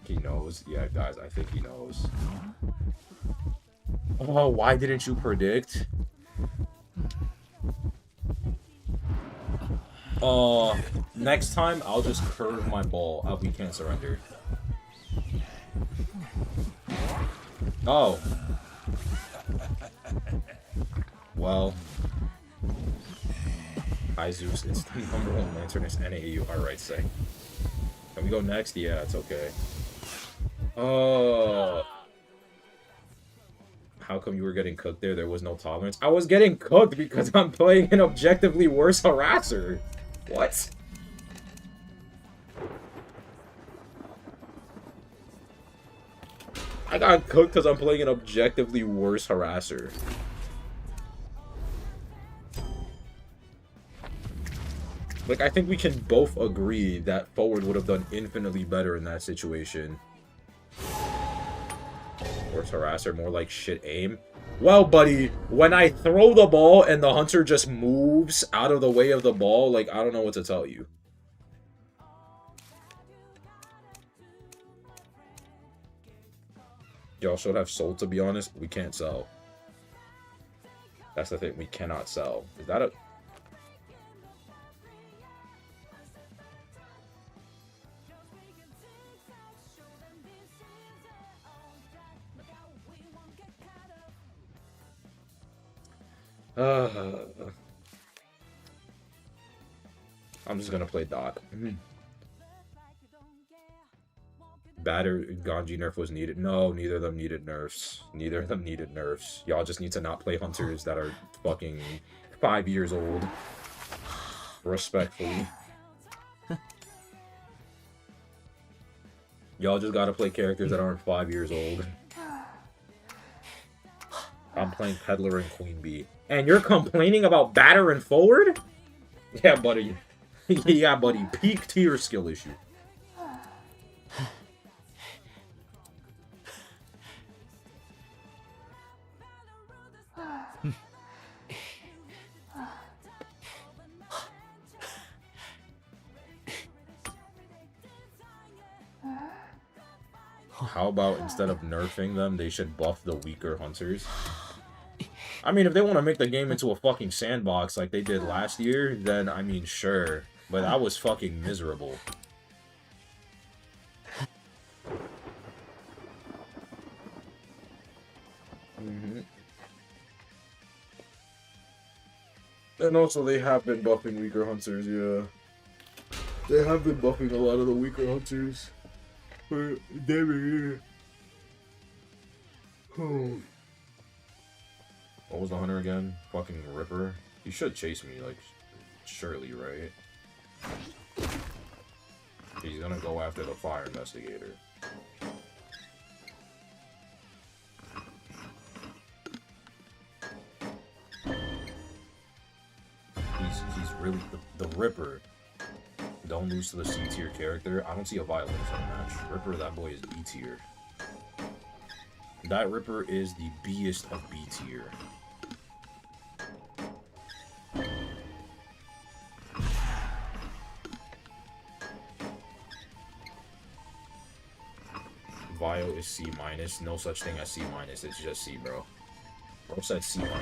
He knows. Yeah, guys, I think he knows. Oh, why didn't you predict? Next time I'll just curve my ball. We can't surrender. Oh. Well. Hi Zeus, it's the #1 lanternist NAU. Alright, say. Can we go next? Yeah, it's okay. How come you were getting cooked there? There was no tolerance. I was getting cooked because I'm playing an objectively worse harasser. What? I got cooked because I'm playing an objectively worse harasser. Like, I think we can both agree that forward would have done infinitely better in that situation. Worse harasser, more like shit aim. Well, buddy, when I throw the ball and the hunter just moves out of the way of the ball, like, I don't know what to tell you. Y'all should have sold, to be honest. We can't sell. That's the thing. We cannot sell. Is that a... I'm just gonna play Dot. Batter Ganji nerf was needed. No, neither of them needed nerfs. Neither of them needed nerfs. Y'all just need to not play hunters that are fucking 5 years old. Respectfully. Y'all just gotta play characters that aren't 5 years old. I'm playing Peddler and Queen Bee. And you're complaining about batter and forward? Yeah, buddy. Yeah, buddy. Peak tier skill issue. How about instead of nerfing them, they should buff the weaker hunters? I mean, if they want to make the game into a fucking sandbox like they did last year, then, I mean, sure. But that was fucking miserable. And also, they have been buffing weaker hunters, yeah. They have been buffing a lot of the weaker hunters. But, damn it. Oh. What was the hunter again? Fucking Ripper? He should chase me, like, surely, right? He's gonna go after the fire investigator. He's really... The Ripper. Don't lose to the C tier character. I don't see a violence in the match. Ripper, that boy is B tier. That Ripper is the B-est of B tier. Vio is C minus. No such thing as C minus. It's just C, bro. Bro said C minus.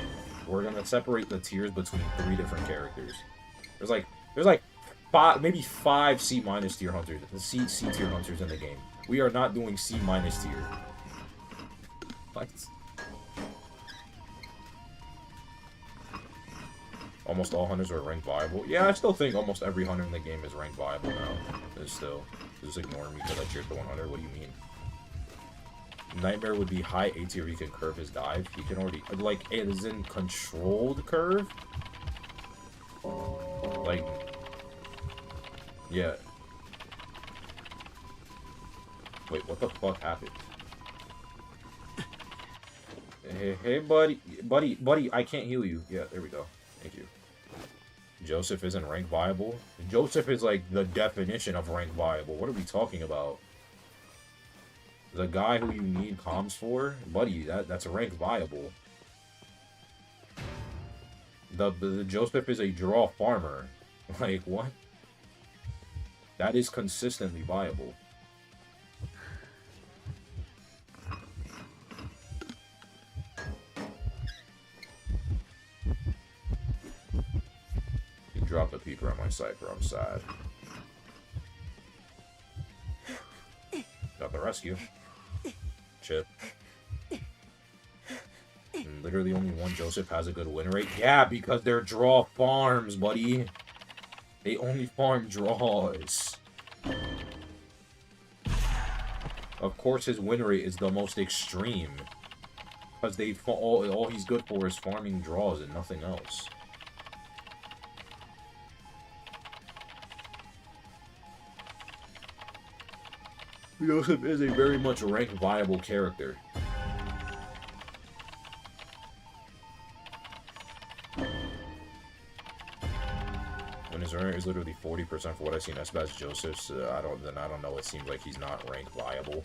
We're gonna separate the tiers between 3 different characters. There's like maybe 5 C minus tier hunters. C tier hunters in the game. We are not doing C minus tier. What? Almost all hunters are ranked viable. Yeah, I still think almost every hunter in the game is ranked viable now. It's still. Just ignore me because I cheered for 100. What do you mean? Nightmare would be high A tier. He can curve his dive. He can already like it is in controlled curve. Like, yeah. Wait, what the fuck happened? Hey, buddy, I can't heal you. Yeah, there we go. Thank you. Joseph isn't rank viable. Joseph is like the definition of rank viable. What are we talking about? The guy who you need comms for, buddy, that's a rank viable. The Joseph is a draw farmer. Like, what? That is consistently viable. about the peeper on my Cypher. I'm sad. Got the rescue. Chip. And literally only one Joseph has a good win rate. Yeah, because they're draw farms, buddy. They only farm draws. Of course his win rate is the most extreme. Because all he's good for is farming draws and nothing else. Joseph is a very much rank viable character. When his rank is literally 40% for what I've seen SBS Joseph's, I don't know. It seems like he's not rank viable.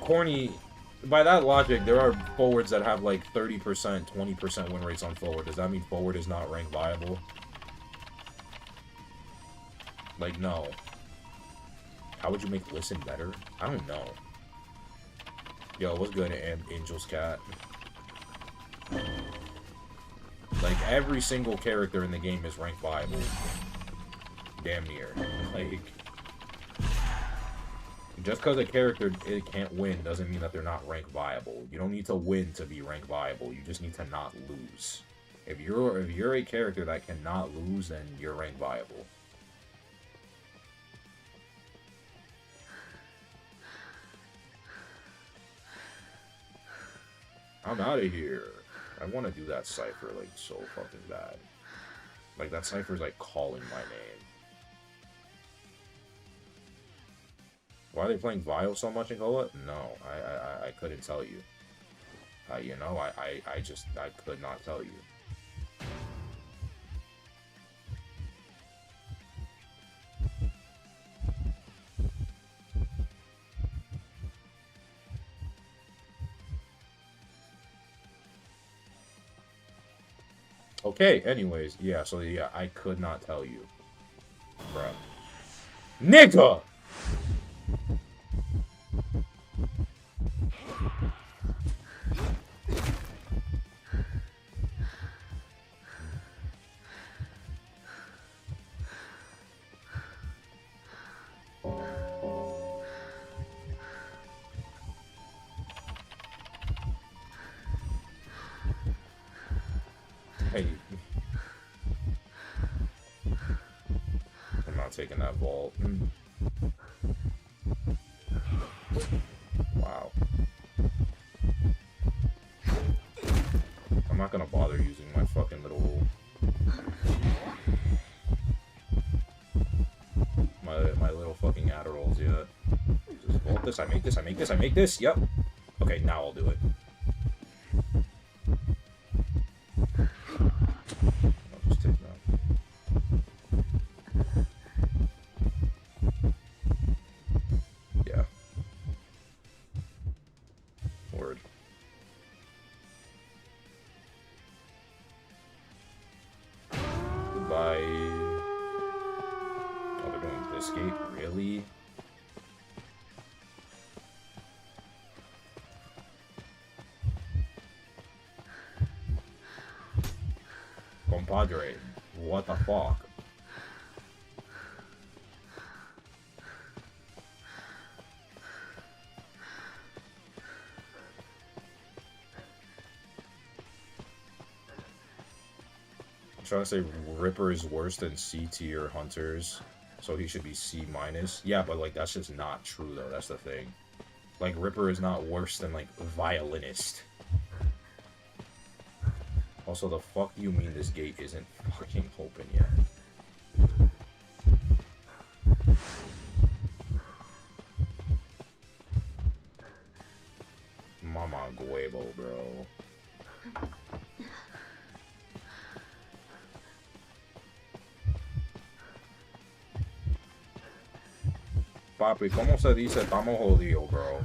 Corny. By that logic, there are forwards that have like 30%, 20% win rates on forward. Does that mean forward is not rank viable? Like, no. How would you make listen better? I don't know. Yo, what's good, Angel's Cat? Like, every single character in the game is rank viable. Damn near. Like, just because a character can't win doesn't mean that they're not rank viable. You don't need to win to be rank viable. You just need to not lose. If you're a character that cannot lose, then you're rank viable. I'm out of here. I want to do that Cypher, like, so fucking bad. Like, that Cypher's, like, calling my name. Why are they playing Vile so much in Goa? No, I couldn't tell you. You know, I could not tell you. Okay, anyways, yeah, so yeah, I could not tell you. Bruh. Nigga! Hey. I'm not taking that vault. Wow. I'm not gonna bother using my fucking little... My little fucking Adderalls yet. Just vault this, I make this, I make this, I make this, yep. Okay, now I'll do it. Compadre, what the fuck? I'm trying to say Ripper is worse than C tier hunters, so he should be C minus. Yeah, but like that's just not true though. That's the thing. Like Ripper is not worse than like Violinist. Also, the fuck do you mean this gate isn't fucking open yet? Mama Guebo, bro. Papi, ¿cómo se dice estamos jodidos, bro?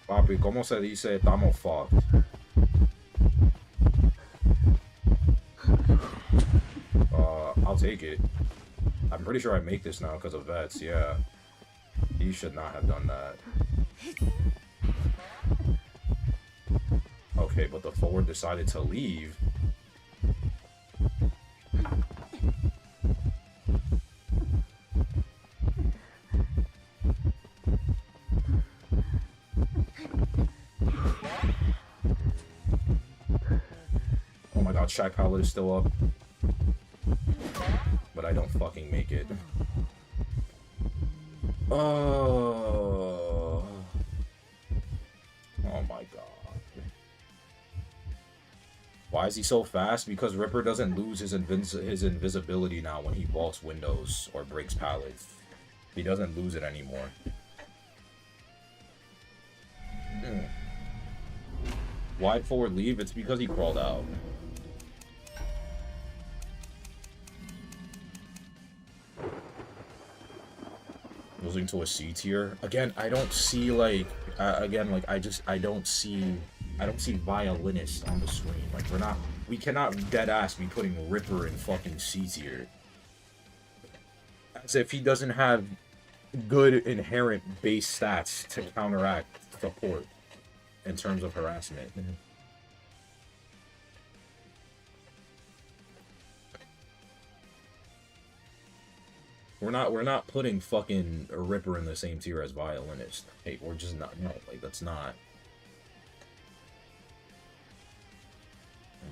Papi, ¿cómo se dice estamos fucked? I'll take it. I'm pretty sure I make this now because of vets, yeah. He should not have done that. Okay, but the forward decided to leave. Shy Palette is still up. But I don't fucking make it. Oh my god. Why is he so fast? Because Ripper doesn't lose his invisibility now when he vaults windows or breaks pallets. He doesn't lose it anymore. Wide forward leave? It's because he crawled out. Losing to a C tier. Again, I don't see like I don't see violinist on the screen. Like we cannot dead ass be putting Ripper in fucking C tier. As if he doesn't have good inherent base stats to counteract support in terms of harassment. We're not putting fucking Ripper in the same tier as violinist. Hey, we're just not. No, like that's not.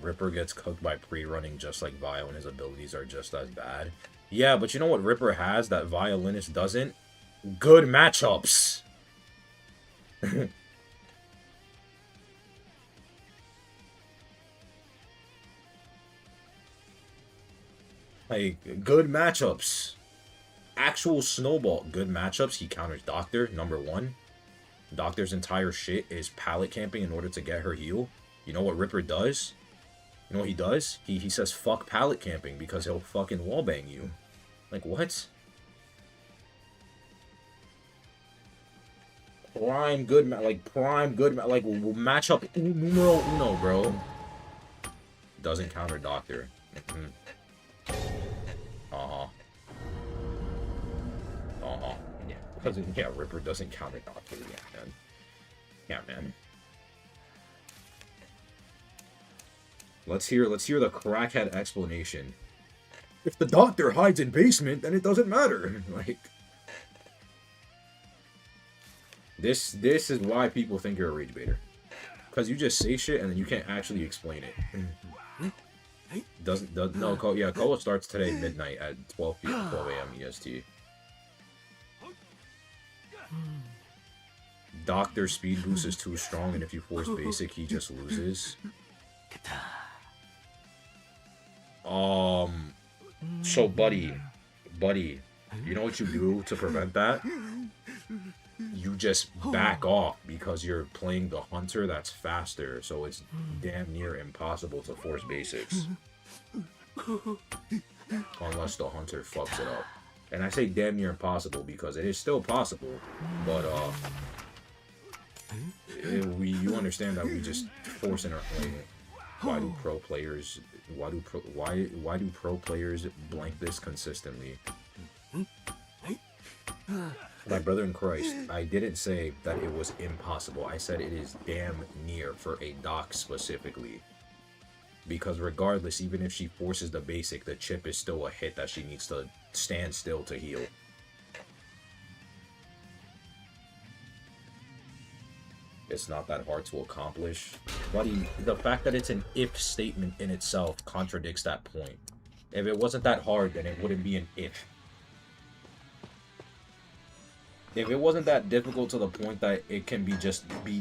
Ripper gets cooked by pre-running just like Vio, and his abilities are just as bad. Yeah, but you know what Ripper has that violinist doesn't? Good matchups. Like good matchups. Actual snowball. Good matchups. He counters Doctor, number 1. Doctor's entire shit is pallet camping in order to get her heal. You know what Ripper does? You know what he does? He says fuck pallet camping because he'll fucking wallbang you. Like what? Prime good matchup numero uno, bro. Doesn't counter Doctor. Yeah, Ripper doesn't counter Doctor. Yeah, man. Yeah, man. Let's hear the crackhead explanation. If the Doctor hides in basement, then it doesn't matter. Like, this is why people think you're a rage baiter. Because you just say shit and then you can't actually explain it. Koa starts today midnight at 12 a.m. EST. Doctor speed boost is too strong, and if you force basic, he just loses. So buddy, you know what you do to prevent that? You just back off because you're playing the hunter that's faster, so it's damn near impossible to force basics. Unless the hunter fucks it up. And I say damn near impossible because it is still possible, but you understand that we just force in our play. Why do pro players blank this consistently? My brother in Christ, I didn't say that it was impossible. I said it is damn near for a doc specifically. Because regardless, even if she forces the basic, the chip is still a hit that she needs to stand still to heal. It's not that hard to accomplish. Buddy, the fact that it's an if statement in itself contradicts that point. If it wasn't that hard, then it wouldn't be an if. If it wasn't that difficult to the point that it can be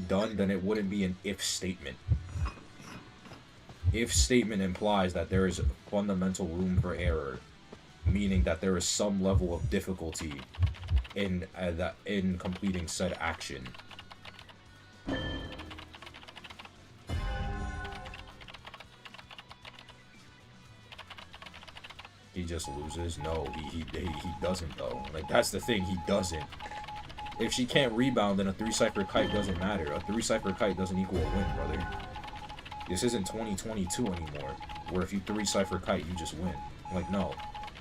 done, then it wouldn't be an if statement. If statement implies that there is fundamental room for error, meaning that there is some level of difficulty in completing said action. He just loses? No, he doesn't though. Like that's the thing, he doesn't. If she can't rebound, then a 3-cipher kite doesn't matter. A 3-cipher kite doesn't equal a win, brother. This isn't 2022 anymore, where if you 3-cipher kite, you just win. Like, no.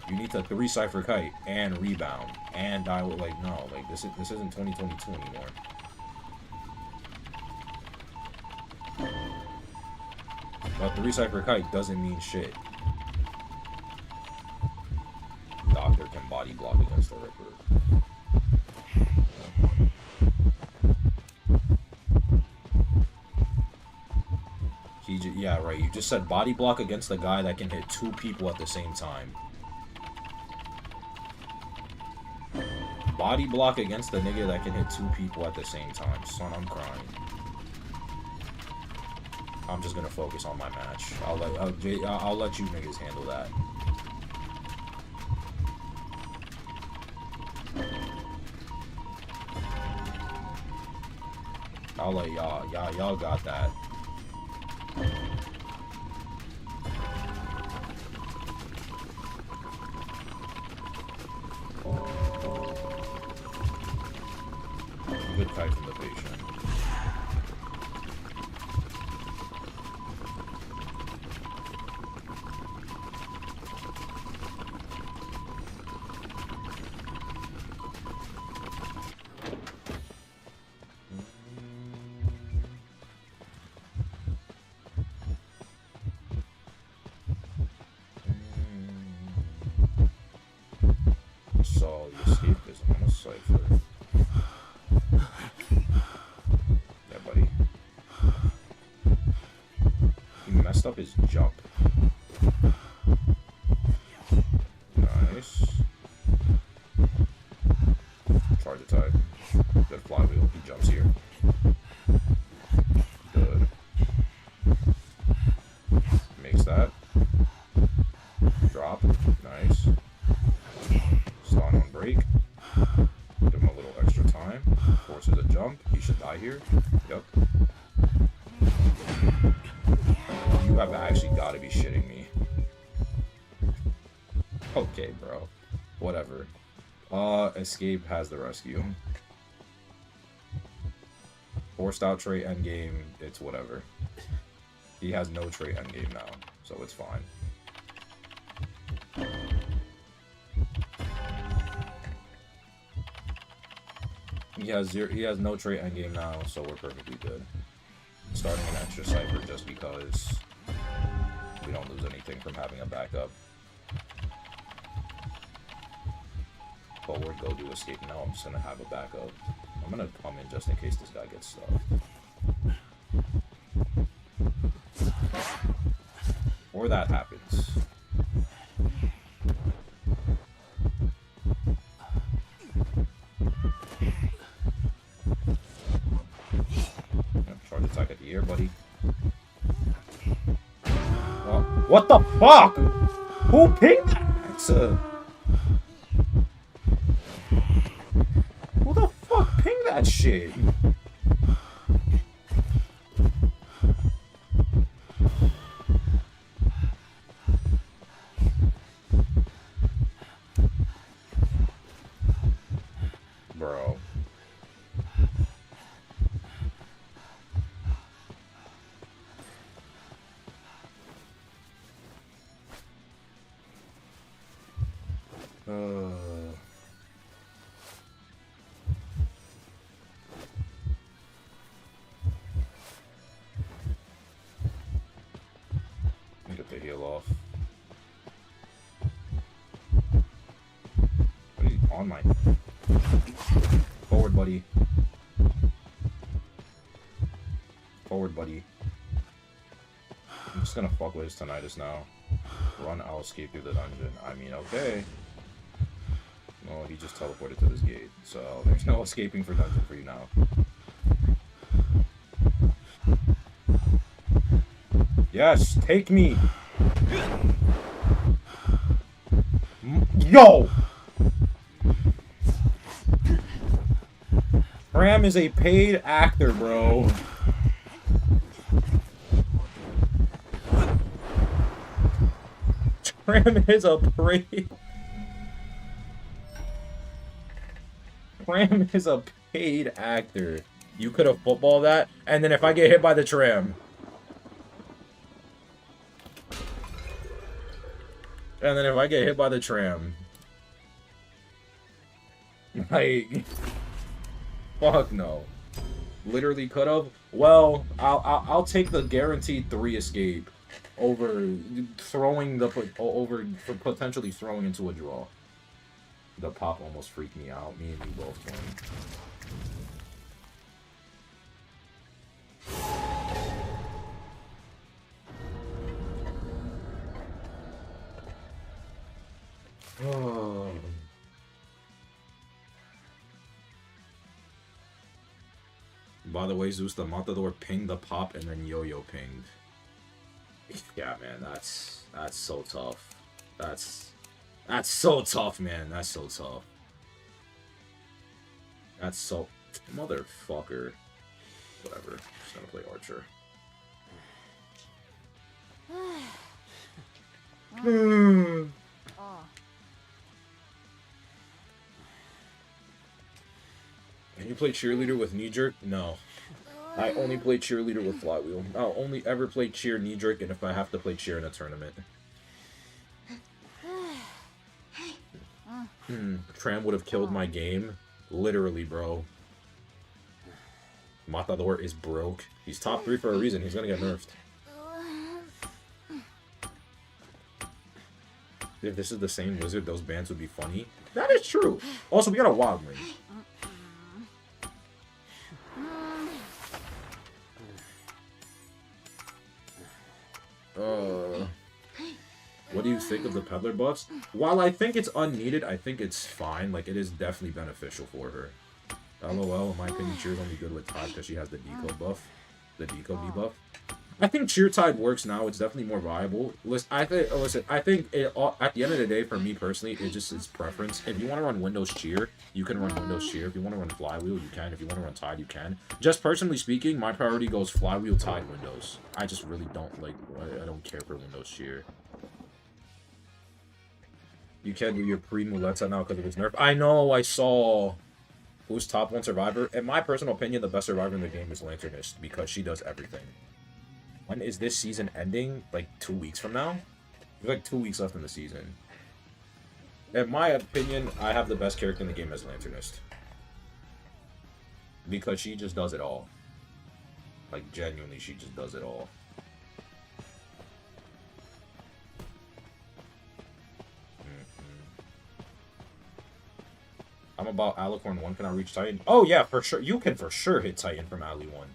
You need to 3-cipher kite and rebound and die with, like, no. Like, this isn't 2022 anymore. A 3-cipher kite doesn't mean shit. Doctor can body block against the Ripper. Yeah, right. You just said body block against the guy that can hit 2 people at the same time. Body block against the nigga that can hit 2 people at the same time. Son, I'm crying. I'm just gonna focus on my match. I'll let you niggas handle that. I'll let y'all got that. Good kite from the patient. So, the escapism on a cipher. Yeah, buddy. He messed up his jump. Nice. Charge attack. Good flywheel. He jumps here. Good. Makes that. Drop. Nice. Stun on break. Give him a little extra time. Forces a jump. He should die here. Yep. You have actually got to be shitting me. Okay, bro. Whatever. Escape has the rescue. Forced out trait endgame. It's whatever. He has no trait endgame now, so it's fine. He has no trait endgame now, so we're perfectly good. Starting an extra cipher just because we don't lose anything from having a backup. Forward, go do escape now. I'm just gonna have a backup. I'm gonna come in just in case this guy gets stuck. Or that happens. Charge attack at the air, buddy. Oh, what the fuck? Who pinged that? Who the fuck pinged that shit? Bro. Get the heal off. What are you on my forward, buddy? Forward, buddy. I'm just gonna fuck with his tinnitus now. Run, I'll escape through the dungeon. I mean, okay. Well, he just teleported to this gate, so there's no escaping for dungeon for you now. Yes, take me! Yo! Ram is a paid actor, bro. Ram is a Ram is a paid actor. You could have footballed that, and then if I get hit by the tram. And then if I get hit by the tram. Like, fuck no. Literally could have. Well, I'll take the guaranteed 3 escape over throwing for potentially throwing into a draw. The pop almost freaked me out. Me and you both won. Oh. By the way, Zeus, the Matador pinged the pop and then Yo-Yo pinged. Yeah, man, that's so tough. That's so tough, man. That's so tough. That's so... Motherfucker. Whatever. Just gonna play Archer. Can you play cheerleader with knee jerk? No. I only play cheerleader with flywheel. I'll only ever play cheer knee jerk, and if I have to play cheer in a tournament. Tram would have killed my game. Literally, bro. Matador is broke. He's top 3 for a reason. He's gonna get nerfed. If this is the same wizard, those bans would be funny. That is true. Also, we got a wildling. What do you think of the peddler buffs? While I think it's unneeded, I think it's fine. Like, it is definitely beneficial for her. LOL, in my opinion, Cheer's only good with Tide because she has the decode buff. The decode debuff. I think Cheer Tide works now. It's definitely more viable. Listen, I think it, at the end of the day, for me personally, it just is preference. If you want to run Windows Cheer, you can run Windows Cheer. If you want to run Flywheel, you can. If you want to run Tide, you can. Just personally speaking, my priority goes Flywheel, Tide, Windows. I just really don't like. I don't care for Windows Cheer. You can't do your pre-Muleta now because of its nerf. I know. I saw. Who's top 1 survivor? In my personal opinion, the best survivor in the game is Lanternist because she does everything. When is this season ending? Like 2 weeks from now? There's like 2 weeks left in the season. In my opinion, I have the best character in the game as Lanternist. Because she just does it all. Like, genuinely, she just does it all. I'm about Alicorn 1. Can I reach Titan? Oh, yeah, for sure. You can for sure hit Titan from Ali 1.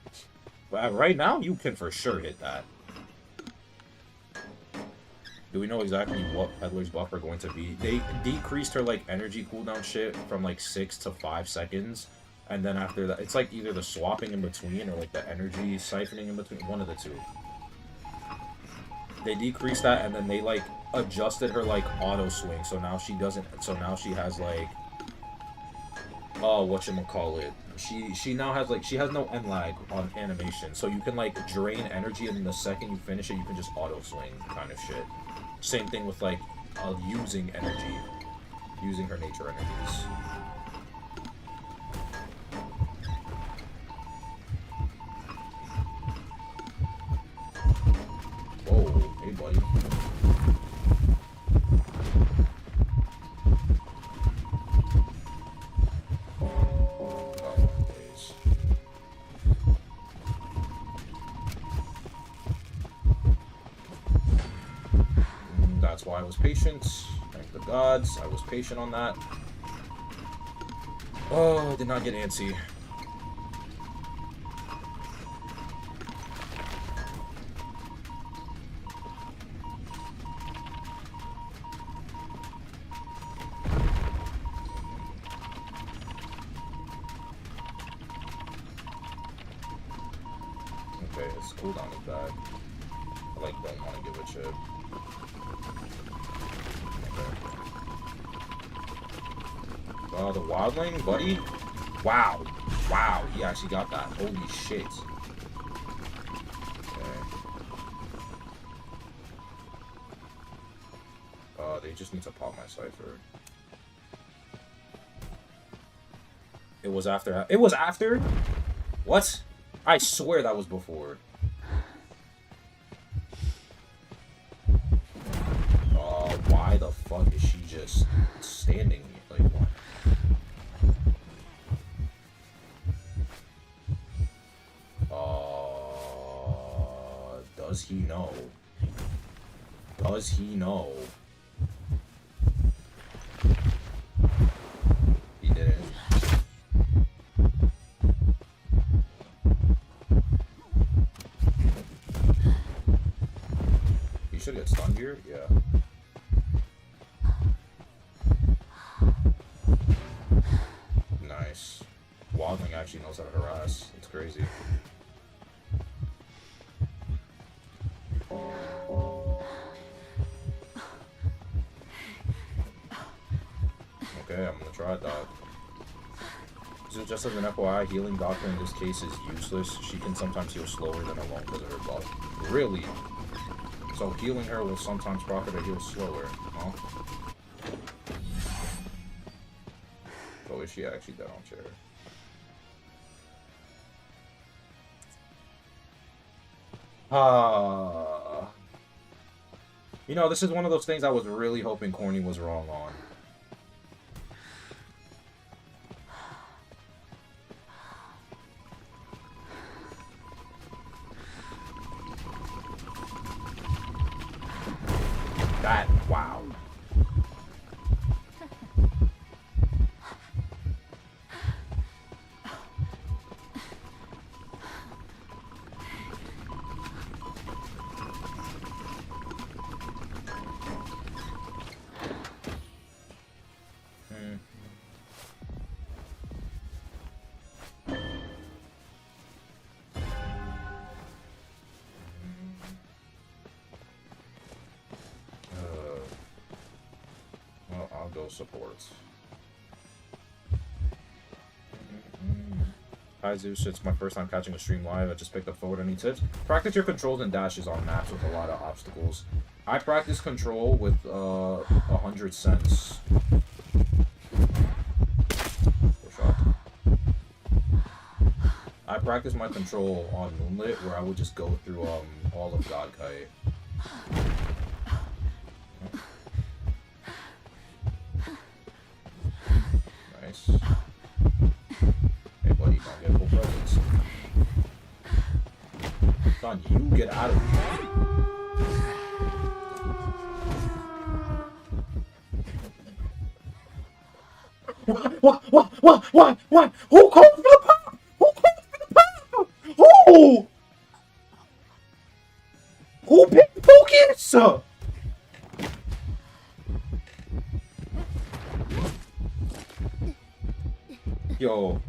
But right now, you can for sure hit that. Do we know exactly what Peddler's buff are going to be? They decreased her, like, energy cooldown shit from, like, 6 to 5 seconds. And then after that, it's, like, either the swapping in between or, like, the energy siphoning in between. One of the two. They decreased that, and then they, like, adjusted her, like, auto swing. So now she doesn't... So now she has, like... whatchamacallit. She now has, like, she has no end lag on animation. So you can, like, drain energy, and then the second you finish it, you can just auto swing kind of shit. Same thing with, like, using energy. Using her nature energies. Whoa, hey buddy. That's why I was patient. Thank the gods. I was patient on that. Oh, I did not get antsy. Okay, his cooldown is bad. I, like, don't want to give a chip. The wildling, buddy? Wow. Wow, he actually got that. Holy shit. Okay. They just need to pop my cipher. It was after... It was after? What? I swear that was before. Why the fuck is she just standing? Like, what? Does he know? Does he know? He didn't. He should get stunned here? Yeah. actually knows how to harass. It's crazy. Okay, I'm gonna try it, dog. So just as an FYI, healing Doctor in this case is useless. She can sometimes heal slower than alone because of her buff. Really? So healing her will sometimes profit her heal slower, huh? Oh, is she actually dead on chair? You know, this is one of those things I was really hoping Corny was wrong on. That, wow. Well, I'll go supports. Hi Zeus, it's my first time catching a stream live. I just picked up forward. Any tips? Practice your controls and dashes on maps with a lot of obstacles. I practice control with 100 cents. I practice my control on Moonlit, where I would just go through all of Godkite. Nice. Hey buddy, don't get full presents. Son, you get out of here. What? Who called for the pop? Who called for the pop? Who? Who picked the focus? Yo.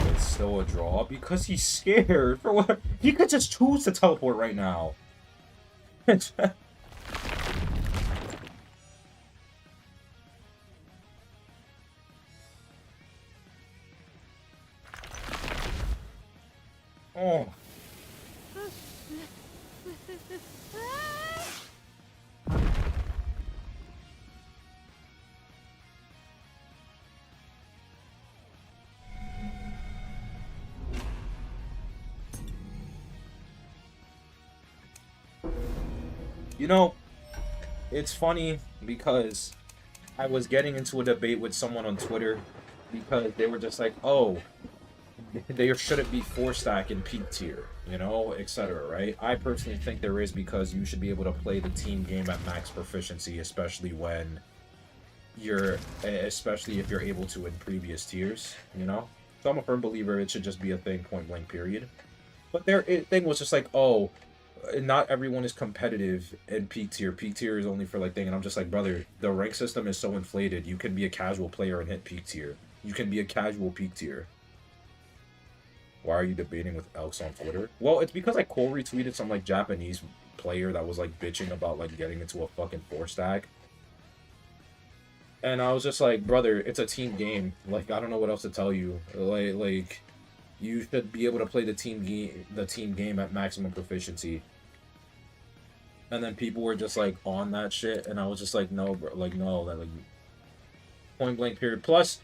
It's still a draw because he's scared. For what? He could just choose to teleport right now. Oh. You know, it's funny because I was getting into a debate with someone on Twitter because they were just like, oh, there shouldn't be 4-stack in peak tier, you know, etc., right? I personally think there is because you should be able to play the team game at max proficiency, especially if you're able to in previous tiers, you know? So I'm a firm believer it should just be a thing, point blank, period. But their thing was just like, oh, not everyone is competitive in peak tier. Peak tier is only for like thing, and I'm just like, brother, the rank system is so inflated. You can be a casual player and hit peak tier. You can be a casual peak tier. Why are you debating with Elks on Twitter? Well, it's because I quote retweeted some like Japanese player that was like bitching about like getting into a fucking 4-stack. And I was just like, brother, it's a team game. Like, I don't know what else to tell you. Like you should be able to play the team game at maximum proficiency. And then people were just like on that shit, and I was just like, no, bro, like no, that like point blank period. Plus,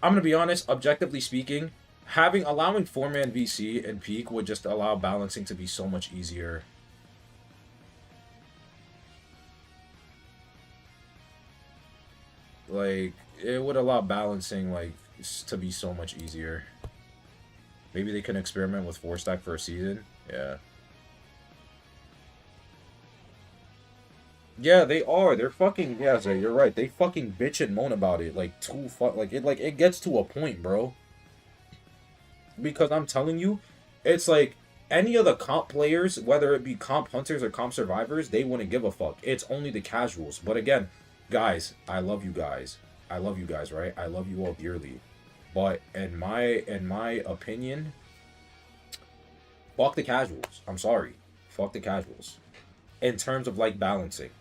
I'm gonna be honest, objectively speaking, allowing 4-man VC and peak would just allow balancing to be so much easier. Like, it would allow balancing like to be so much easier. Maybe they can experiment with 4-stack for a season. Yeah. Yeah, they are. They're fucking. Yeah, Zay, you're right. They fucking bitch and moan about it like like it gets to a point, bro. Because I'm telling you, it's like any of the comp players, whether it be comp hunters or comp survivors, they wouldn't give a fuck. It's only the casuals. But again, guys, I love you guys. I love you guys, right? I love you all dearly. But in my opinion, fuck the casuals. I'm sorry. Fuck the casuals. In terms of like balancing.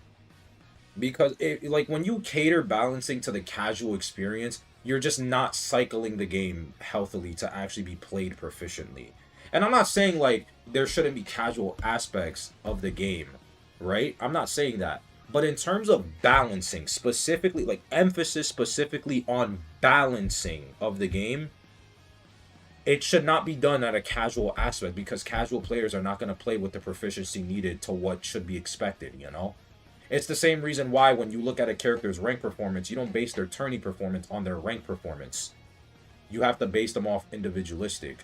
Because like when you cater balancing to the casual experience, you're just not cycling the game healthily to actually be played proficiently. And I'm not saying like there shouldn't be casual aspects of the game, right? I'm not saying that. But in terms of balancing, specifically like emphasis specifically on balancing of the game, it should not be done at a casual aspect because casual players are not going to play with the proficiency needed to what should be expected, you know? It's the same reason why when you look at a character's rank performance, you don't base their tourney performance on their rank performance. You have to base them off individualistic.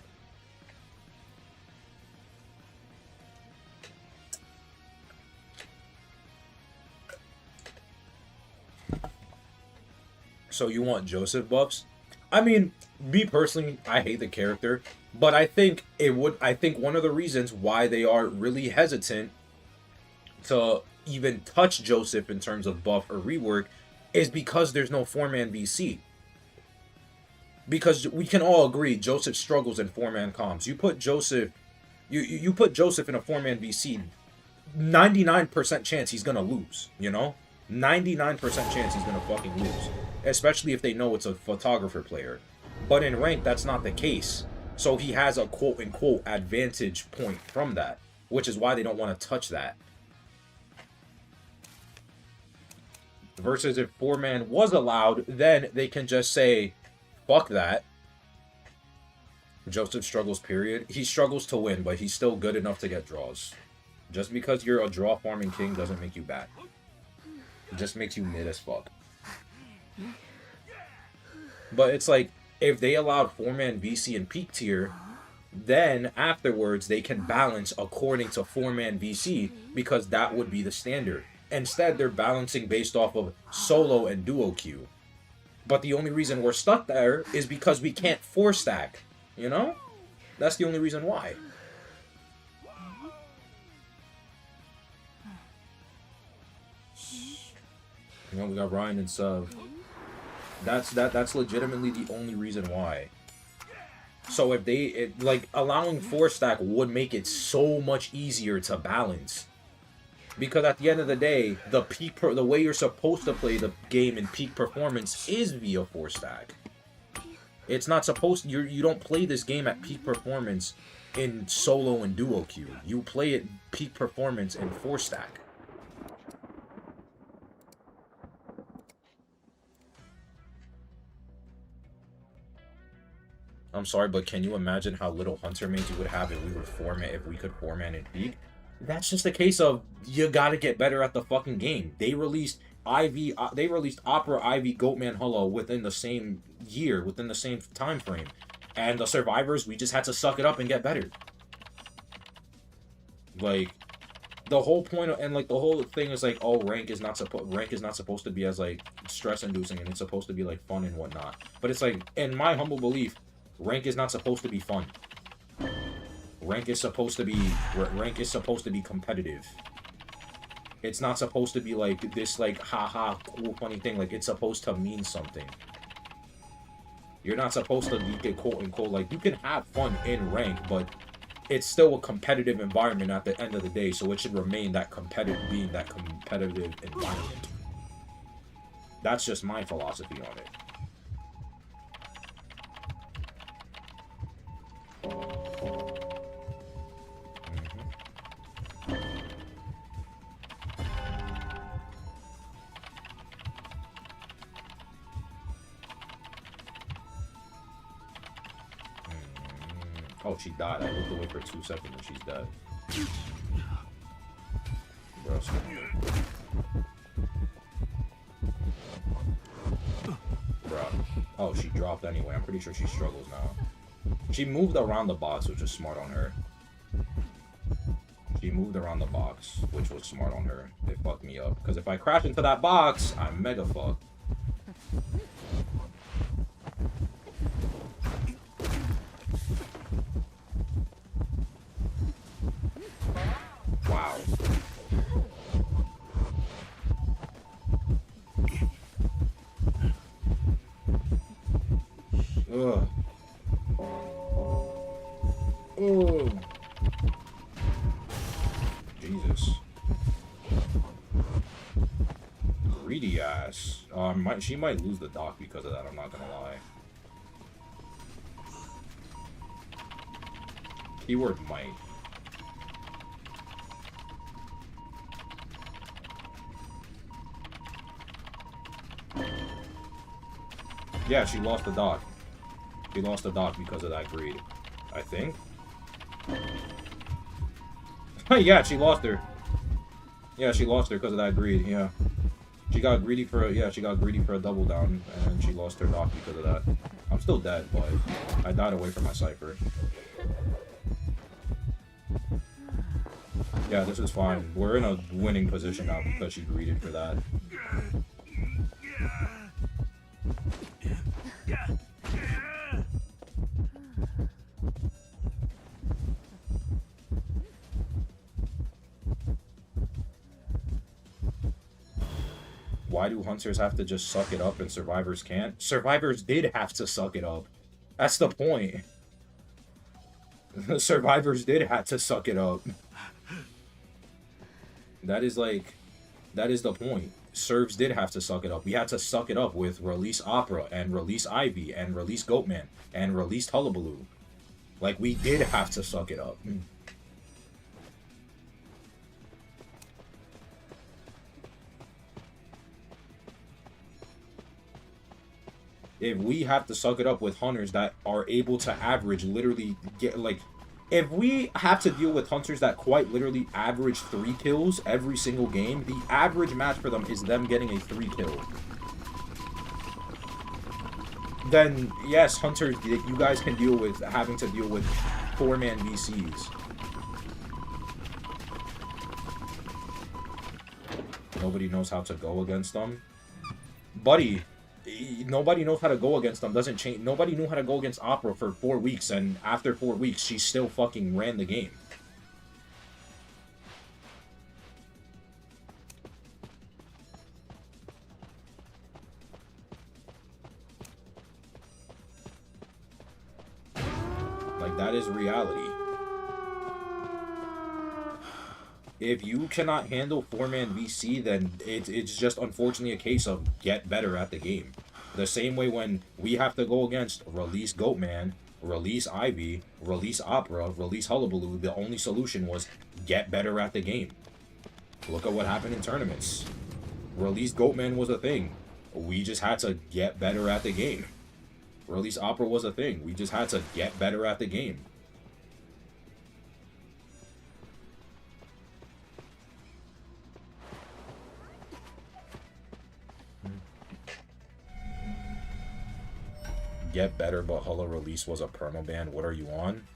So you want Joseph buffs? I mean, me personally, I hate the character, but I think one of the reasons why they are really hesitant to even touch Joseph in terms of buff or rework is because there's no 4-man VC. Because we can all agree Joseph struggles in 4-man comps. You put Joseph you put Joseph in a 4-man VC, 99% chance he's gonna lose, you know? 99% chance he's gonna fucking lose. Especially if they know it's a photographer player. But in rank, that's not the case. So he has a quote-unquote advantage point from that. Which is why they don't want to touch that. Versus if 4-man was allowed, then they can just say, fuck that. Joseph struggles, period. He struggles to win, but he's still good enough to get draws. Just because you're a draw farming king doesn't make you bad. It just makes you mid as fuck. But it's like, if they allowed 4-man VC and peak tier, then afterwards they can balance according to 4-man VC because that would be the standard. Instead, they're balancing based off of solo and duo queue. But the only reason we're stuck there is because we can't 4-stack. You know? That's the only reason why. You know, we got Ryan and Sub. That's legitimately the only reason why. So if like allowing 4-stack would make it so much easier to balance. Because at the end of the day, the way you're supposed to play the game in peak performance is via 4-stack. It's not supposed you don't play this game at peak performance in solo and duo queue. You play it peak performance in 4-stack. I'm sorry, but can you imagine how little hunter mains you would have if we could 4-man and peak? That's just a case of you gotta get better at the fucking game. They released Opera, Ivy, Goatman, Hullo within the same year, within the same time frame. And the survivors, we just had to suck it up and get better. Like, the whole point of, and like the whole thing is like, oh, rank is not supposed to be as like stress inducing, and it's supposed to be like fun and whatnot. But it's like, in my humble belief, rank is not supposed to be fun. Rank is supposed to be competitive. It's not supposed to be like this like haha cool funny thing. Like, it's supposed to mean something. You're not supposed to be quote unquote like, you can have fun in rank, but it's still a competitive environment at the end of the day, so it should remain that competitive environment. That's just my philosophy on it. Oh, she died. I looked away for 2 seconds and she's dead. Bro, bro. Oh, she dropped anyway. I'm pretty sure she struggles now. She moved around the box, which is smart on her. She moved around the box, which was smart on her. It fucked me up. Because if I crash into that box, I'm mega fucked. Wow. Ugh. Oh. Jesus. Greedy ass. She might lose the dock because of that, I'm not gonna lie. Keyword might. Yeah, she lost the dock. She lost the dock because of that greed. I think. Yeah, she lost her. Yeah, she lost her because of that greed, yeah. She got greedy for a double down, and she lost her dock because of that. I'm still dead, but I died away from my cipher. Yeah, this is fine. We're in a winning position now because she greeded for that. Why do hunters have to just suck it up and survivors can't? Survivors did have to suck it up. That's the point. Survivors did have to suck it up. That is the point. Servs did have to suck it up. We had to suck it up with release Opera and release Ivy and release Goatman and release Hullabaloo. Like, we did have to suck it up. If we have to suck it up with hunters that are able to average literally get like, if we have to deal with hunters that quite literally average 3 kills every single game, the average match for them is them getting a 3 kill. Then yes, hunters, you guys can deal with having to deal with 4-man VCs. Nobody knows how to go against them. Buddy, nobody knows how to go against them. Doesn't change. Nobody knew how to go against Opera for 4 weeks, and after 4 weeks, she still fucking ran the game. Like, that is reality. If you cannot handle 4-man VC, then it's just unfortunately a case of get better at the game. The same way when we have to go against release Goatman, release Ivy, release Opera, release Hullabaloo, the only solution was get better at the game. Look at what happened in tournaments. Release Goatman was a thing. We just had to get better at the game. Release Opera was a thing. We just had to get better at the game. Get better, but Hulla release was a permaban. What are you on?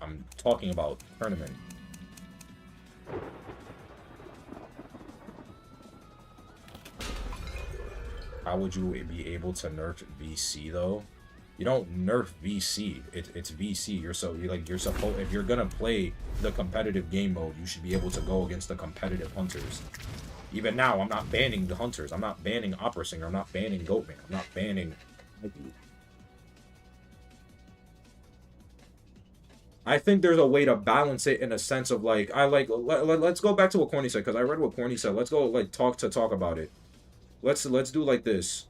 I'm talking about tournament. How would you be able to nerf VC though? You don't nerf VC. It's VC. You're supposed, if you're gonna play the competitive game mode, you should be able to go against the competitive hunters. Even now, I'm not banning the hunters. I'm not banning Opera Singer. I'm not banning Goatman. I'm not banning. I think there's a way to balance it in a sense of like, let's go back to what Corny said, because I read what Corny said. Let's go like talk about it. Let's do like this.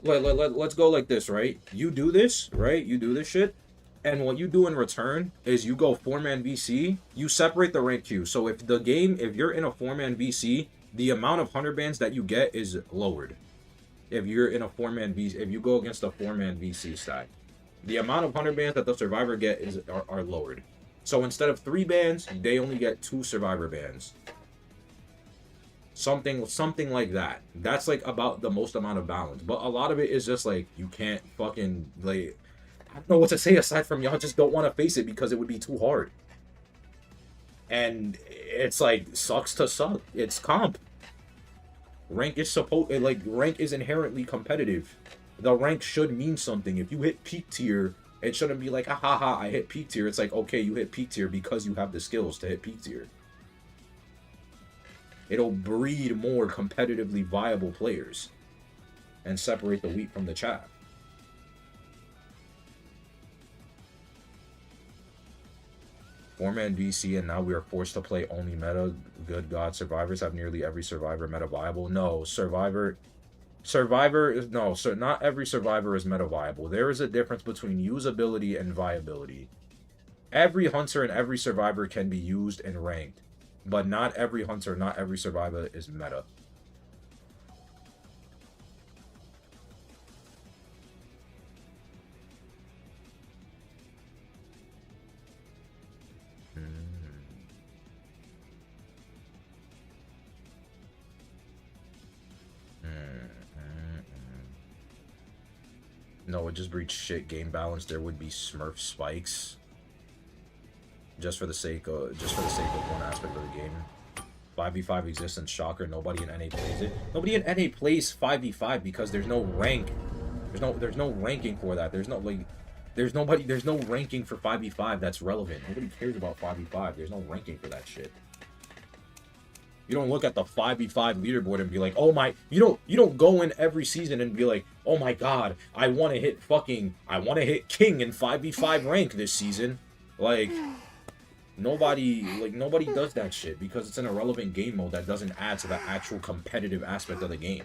Let's go like this, right? You do this, right? You do this shit, and what you do in return is you go 4-man VC. You separate the rank queue. So if you're in a 4-man VC, the amount of hunter bans that you get is lowered. If you're in a 4-man VC, if you go against a 4-man VC stack, the amount of hunter bans that the survivor get are lowered. So instead of 3 bans, they only get 2 survivor bans. Something like that. That's like about the most amount of balance. But a lot of it is just like, you can't fucking, like, I don't know what to say aside from y'all just don't want to face it because it would be too hard. And it's like, sucks to suck. It's comp. Rank is rank is inherently competitive. The rank should mean something. If you hit peak tier, it shouldn't be like, ah, ha, ha, I hit peak tier. It's like, okay, you hit peak tier because you have the skills to hit peak tier. It'll breed more competitively viable players and separate the wheat from the chaff. Four-man VC, and now we are forced to play only meta. Good God, survivors have nearly every survivor meta viable. No, not every survivor is meta viable. There is a difference between usability and viability. Every hunter and every survivor can be used and ranked, but not every hunter, not every survivor is meta. No, it just breeds shit game balance. There would be Smurf spikes. Just for the sake of one aspect of the game. 5v5 existence, shocker. Nobody in NA plays it. Nobody in NA plays 5v5 because there's no rank. There's no ranking for that. There's no ranking for 5v5 that's relevant. Nobody cares about 5v5. There's no ranking for that shit. You don't look at the 5v5 leaderboard and be like, oh my, you don't go in every season and be like, oh my god, I want to hit king in 5v5 rank this season. Like, nobody does that shit because it's an irrelevant game mode that doesn't add to the actual competitive aspect of the game.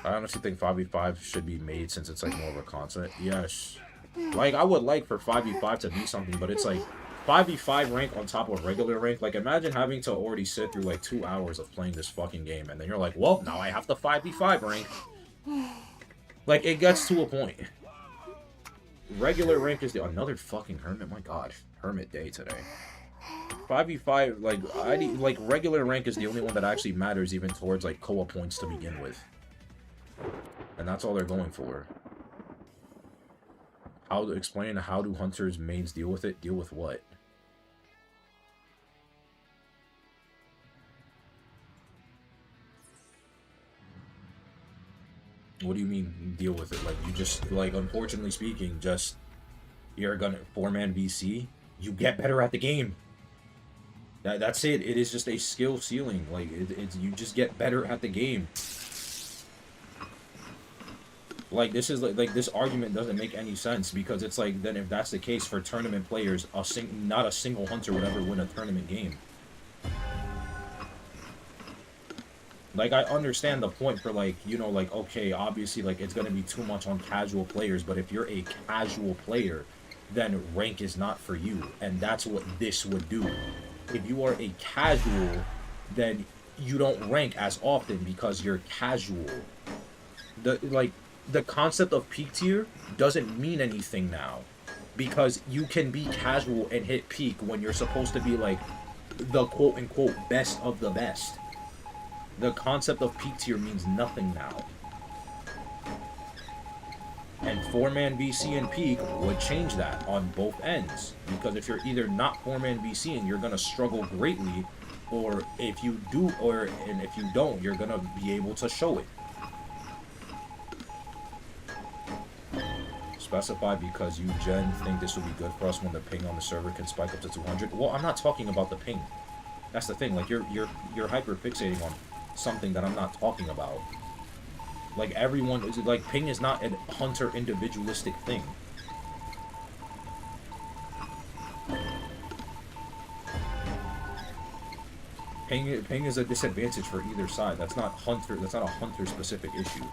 I honestly think 5v5 should be made since it's like more of a concept. Yes. Like, I would like for 5v5 to be something, but it's like 5v5 rank on top of regular rank. Like, imagine having to already sit through like 2 hours of playing this fucking game, and then you're like, well, now I have to 5v5 rank. Like, it gets to a point. Regular rank is another fucking hermit. My god, hermit day today. 5v5, like, regular rank is the only one that actually matters even towards like co-op points to begin with. And that's all they're going for. How do hunters' mains deal with it? Deal with what? What do you mean deal with it? Like, you just, like, unfortunately speaking, just, you're gonna 4-man VC, you get better at the game. That's it. It is just a skill ceiling. Like, it's you just get better at the game. Like, this is like this argument doesn't make any sense because it's like, then if that's the case for tournament players, not a single hunter would ever win a tournament game. Like, I understand the point for, like, you know, like, okay, obviously, like, it's gonna be too much on casual players, but if you're a casual player, then rank is not for you, and that's what this would do. If you are a casual, then you don't rank as often because you're casual. The concept of peak tier doesn't mean anything now, because you can be casual and hit peak when you're supposed to be, like, the quote-unquote best of the best. The concept of peak tier means nothing now. And 4-man VC and peak would change that on both ends. Because if you're either not 4-man VCing, you're gonna struggle greatly, or if you do, and if you don't, you're gonna be able to show it. Specify because you, Jen, think this would be good for us when the ping on the server can spike up to 200. Well, I'm not talking about the ping. That's the thing. Like, you're hyper fixating on something that I'm not talking about. Like, everyone is like, ping is not a hunter individualistic thing. Ping is a disadvantage for either side. That's not a hunter specific issue.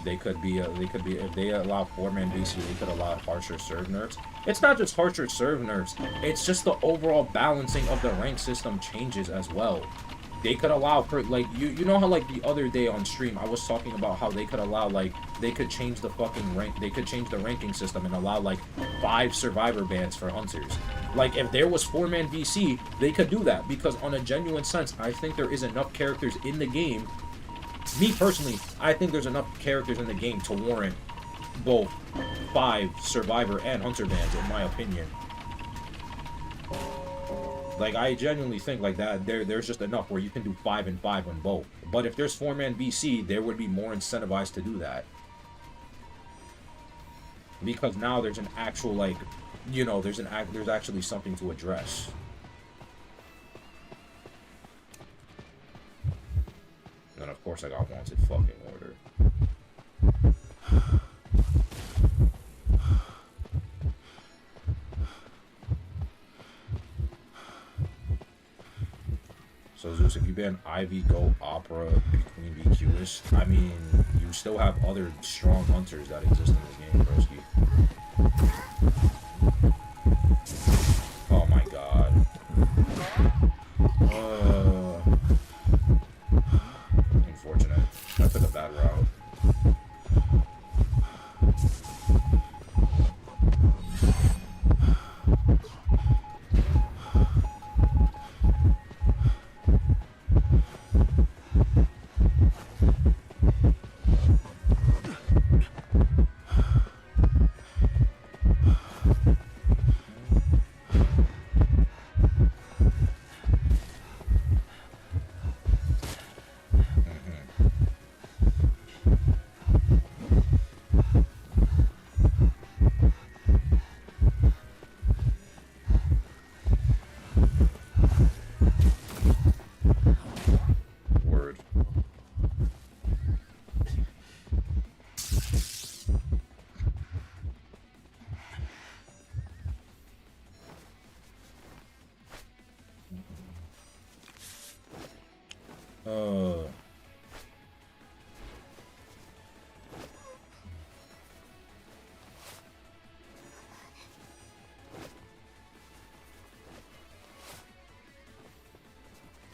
They could be if they allow 4-man VC, they could allow harsher serve nerfs. It's not just harsher serve nerfs, it's just the overall balancing of the rank system changes as well. They could allow for, like, you know how, like, the other day on stream I was talking about how they could allow, like, they could change the fucking rank, they could change the ranking system and allow, like, 5 survivor bans for hunters. Like, if there was 4-man VC, they could do that, because on a genuine sense, I think there is enough characters in the game. Me personally, I think there's enough characters in the game to warrant both 5 survivor and hunter bans, in my opinion. Like, I genuinely think like that there's just enough where you can do 5 and 5 on both. But if there's 4-man VC, there would be more incentivized to do that. Because now there's an actual, like, you know, there's actually something to address. And of course I got wanted fucking order. So Zeus, if you ban Ivy, Go, Opera, Queen Bee, Qist, I mean, you still have other strong hunters that exist in this game, broski. Oh my god. Unfortunate. I took a bad route.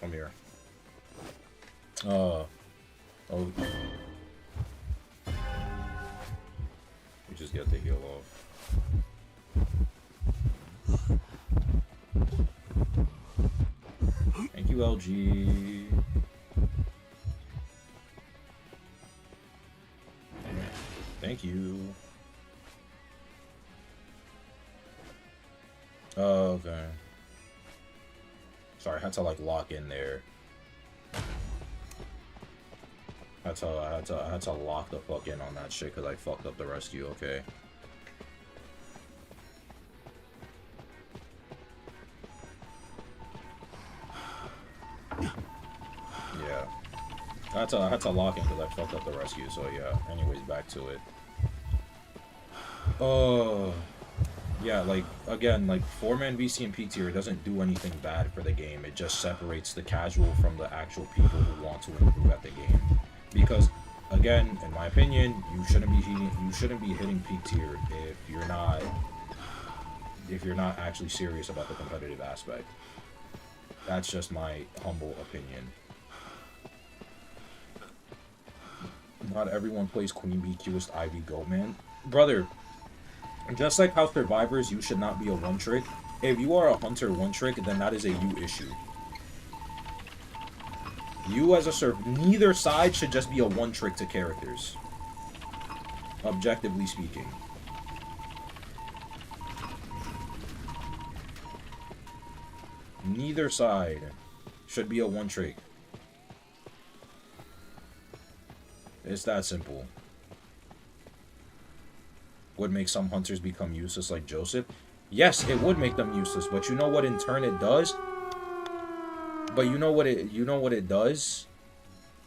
Come here. Oh. We just get the heal off. Thank you, LG. Thank you. Oh, okay. Sorry, I had to like lock in there. I had to lock the fuck in on that shit because I fucked up the rescue, okay. Yeah. I had to lock in because I fucked up the rescue, so yeah. Anyways, back to it. Yeah, like, again, like, 4-man VC and P tier doesn't do anything bad for the game. It just separates the casual from the actual people who want to improve at the game. Because, again, in my opinion, you shouldn't be hitting peak tier if you're not actually serious about the competitive aspect. That's just my humble opinion. Not everyone plays Queen Bee, Qist, Ivy, Goat, man. Brother, just like how survivors, you should not be a one-trick. If you are a hunter one-trick, then that is a you issue. You as a neither side should just be a one-trick to characters. Objectively speaking. Neither side should be a one-trick. It's that simple. Would make some hunters become useless like Joseph? Yes, it would make them useless, but you know what in turn it does? But you know what it does?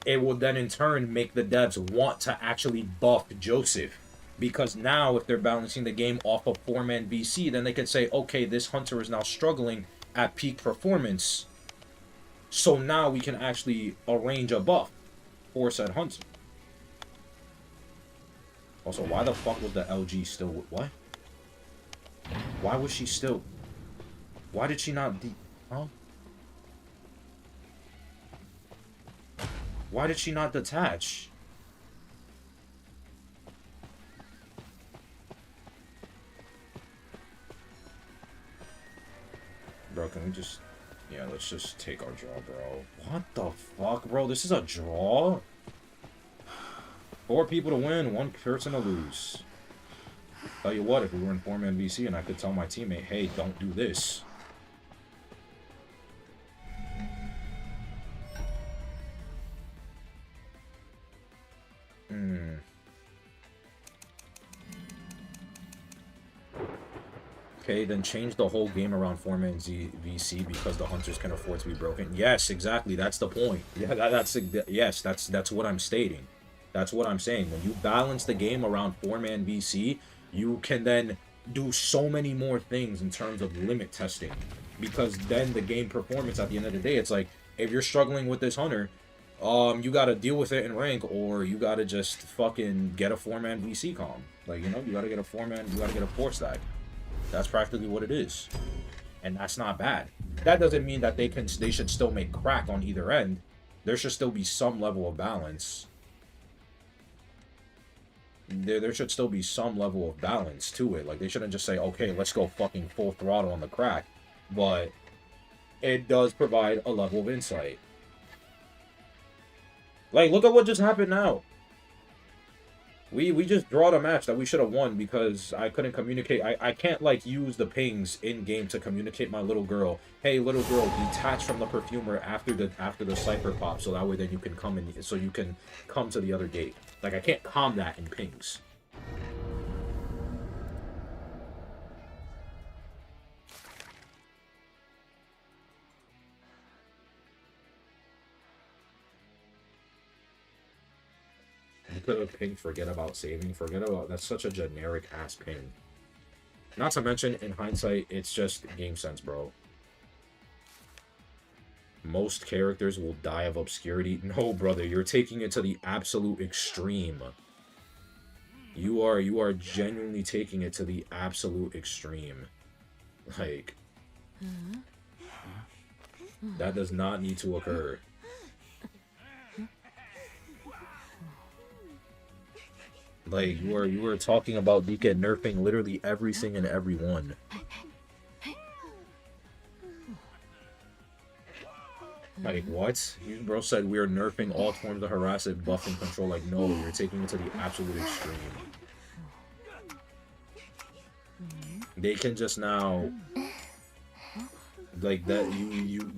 It will then in turn make the devs want to actually buff Joseph. Because now if they're balancing the game off of 4-man VC, then they can say, okay, this hunter is now struggling at peak performance. So now we can actually arrange a buff for said hunter. Also, why the fuck was the LG still... What? Why was she still... Why did she not... Huh? Why did she not detach? Bro, can we just... Yeah, let's just take our draw, bro. What the fuck, bro? This is a draw? 4 people to win, 1 person to lose. Tell you what, if we were in 4-man VC and I could tell my teammate, hey, don't do this. Okay, then change the whole game around 4-man VC because the hunters can afford to be broken. Yes, exactly. That's the point. Yeah, that's what I'm stating. That's what I'm saying. When you balance the game around 4-man VC, you can then do so many more things in terms of limit testing. Because then the game performance at the end of the day, it's like, if you're struggling with this hunter, you gotta deal with it in rank, or you gotta just fucking get a 4-man VC calm. Like, you know, you gotta get a 4-man, you gotta get a 4-stack. That's practically what it is. And that's not bad. That doesn't mean that they should still make crack on either end. There should still be some level of balance. There should still be some level of balance to it. Like, they shouldn't just say, okay, let's go fucking full throttle on the crack. But it does provide a level of insight. Like, look at what just happened now. We just drawed a match that we should have won because I couldn't communicate. I can't, like, use the pings in-game to communicate my little girl. Hey, little girl, detach from the perfumer after the cipher pop, so that way then you can come in, so you can come to the other gate. Like, I can't calm that in pings. Instead of ping, forget about saving, forget about... That's such a generic ass ping. Not to mention, in hindsight, it's just game sense, bro. Most characters will die of obscurity. No, brother, you're taking it to the absolute extreme. You are genuinely taking it to the absolute extreme. Like, that does not need to occur. Like, you were talking about Nika nerfing literally everything and everyone. Like, what? You bro said we are nerfing all forms of harassment, buff, and control. Like, no, you're taking it to the absolute extreme. They can just now... Like, that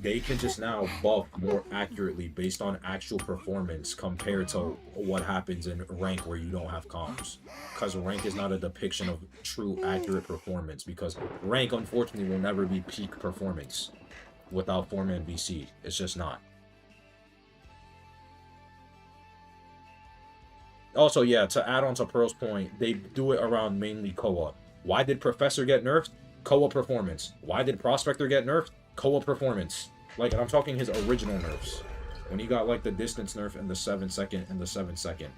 they can just now buff more accurately based on actual performance compared to what happens in rank where you don't have comms. Because rank is not a depiction of true accurate performance, because rank unfortunately will never be peak performance without 4-man VC. It's just not. Also, yeah, to add on to Pearl's point, they do it around mainly Koa. Why did Professor get nerfed? Koa performance. Why did Prospector get nerfed? Koa performance. Like, and I'm talking his original nerfs. When he got, like, the distance nerf and the 7-second and the 7-second.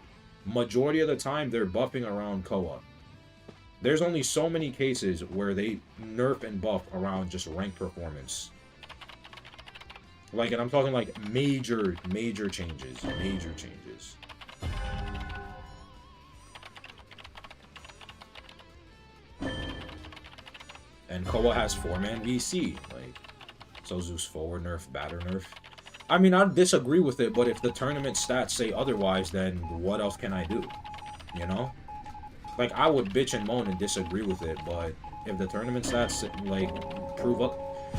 Majority of the time, they're buffing around Koa. There's only so many cases where they nerf and buff around just rank performance. Like, and I'm talking, like, major changes. Major changes. And Koa has 4-man VC. Like, so Zeus forward nerf, batter nerf. I mean, I disagree with it, but if the tournament stats say otherwise, then what else can I do? You know? Like, I would bitch and moan and disagree with it, but if the tournament stats, like, prove up...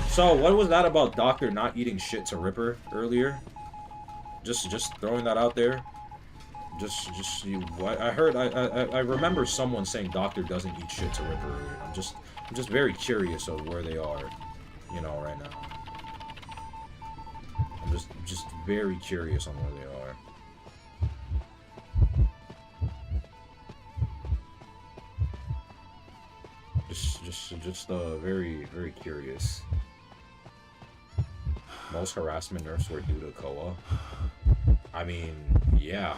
So, what was that about Doctor not eating shit to Ripper earlier? Just throwing that out there. I heard, I remember someone saying Doctor doesn't eat shit to Ripper earlier. I'm just very curious of where they are, you know, right now. I'm just very curious on where they are. Just very, very curious. Most harassment nerfs were due to Koa. I mean, yeah.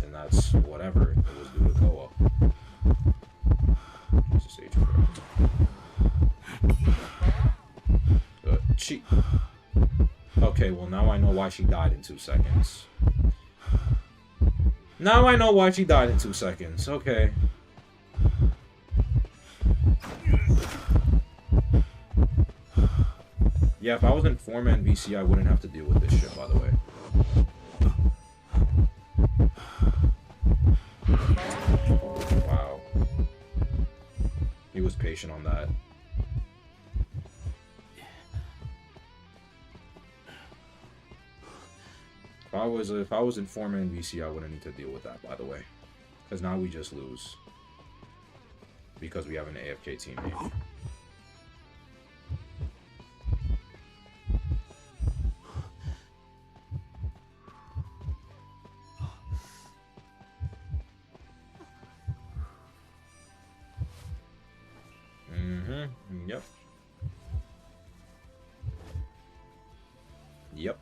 And that's whatever. It was due to Koa. Jesus H. She... Okay, well now I know why she died in 2 seconds. Now I know why she died in 2 seconds. Okay. Yeah, if I was in 4-man VC, I wouldn't have to deal with this shit, by the way. Wow. He was patient on that. If I was in 4-man VC, I wouldn't need to deal with that, by the way. Because now we just lose. Because we have an AFK teammate. Yep. Yep.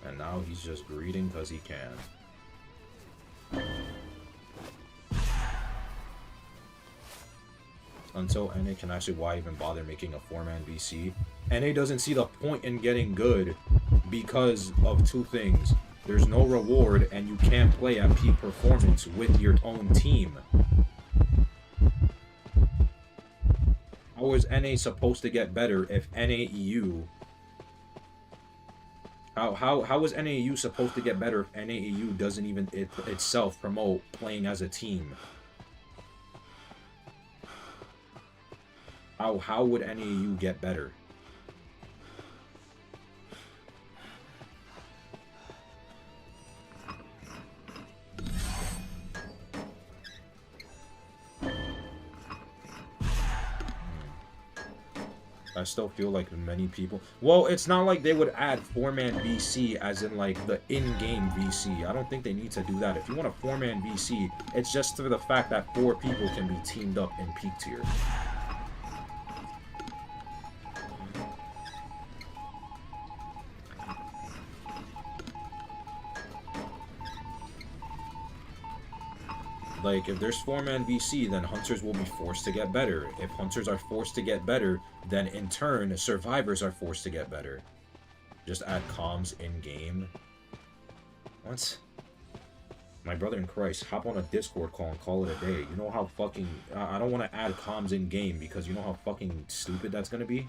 And now he's just greeting because he can. Until NA can actually, why even bother making a 4-man VC? NA doesn't see the point in getting good because of 2 things. There's no reward, and you can't play at peak performance with your own team. How is NA supposed to get better if NAEU... How is NAEU supposed to get better if NAEU doesn't even itself promote playing as a team? How would NAEU get better? I still feel like many people... Well, it's not like they would add 4-man VC as in, like, the in-game VC. I don't think they need to do that. If you want a 4-man VC, it's just for the fact that 4 people can be teamed up in peak tier. Like, if there's 4-man VC, then hunters will be forced to get better. If hunters are forced to get better, then in turn, survivors are forced to get better. Just add comms in-game. What? My brother in Christ, hop on a Discord call and call it a day. You know how fucking... I don't want to add comms in-game because you know how fucking stupid that's gonna be?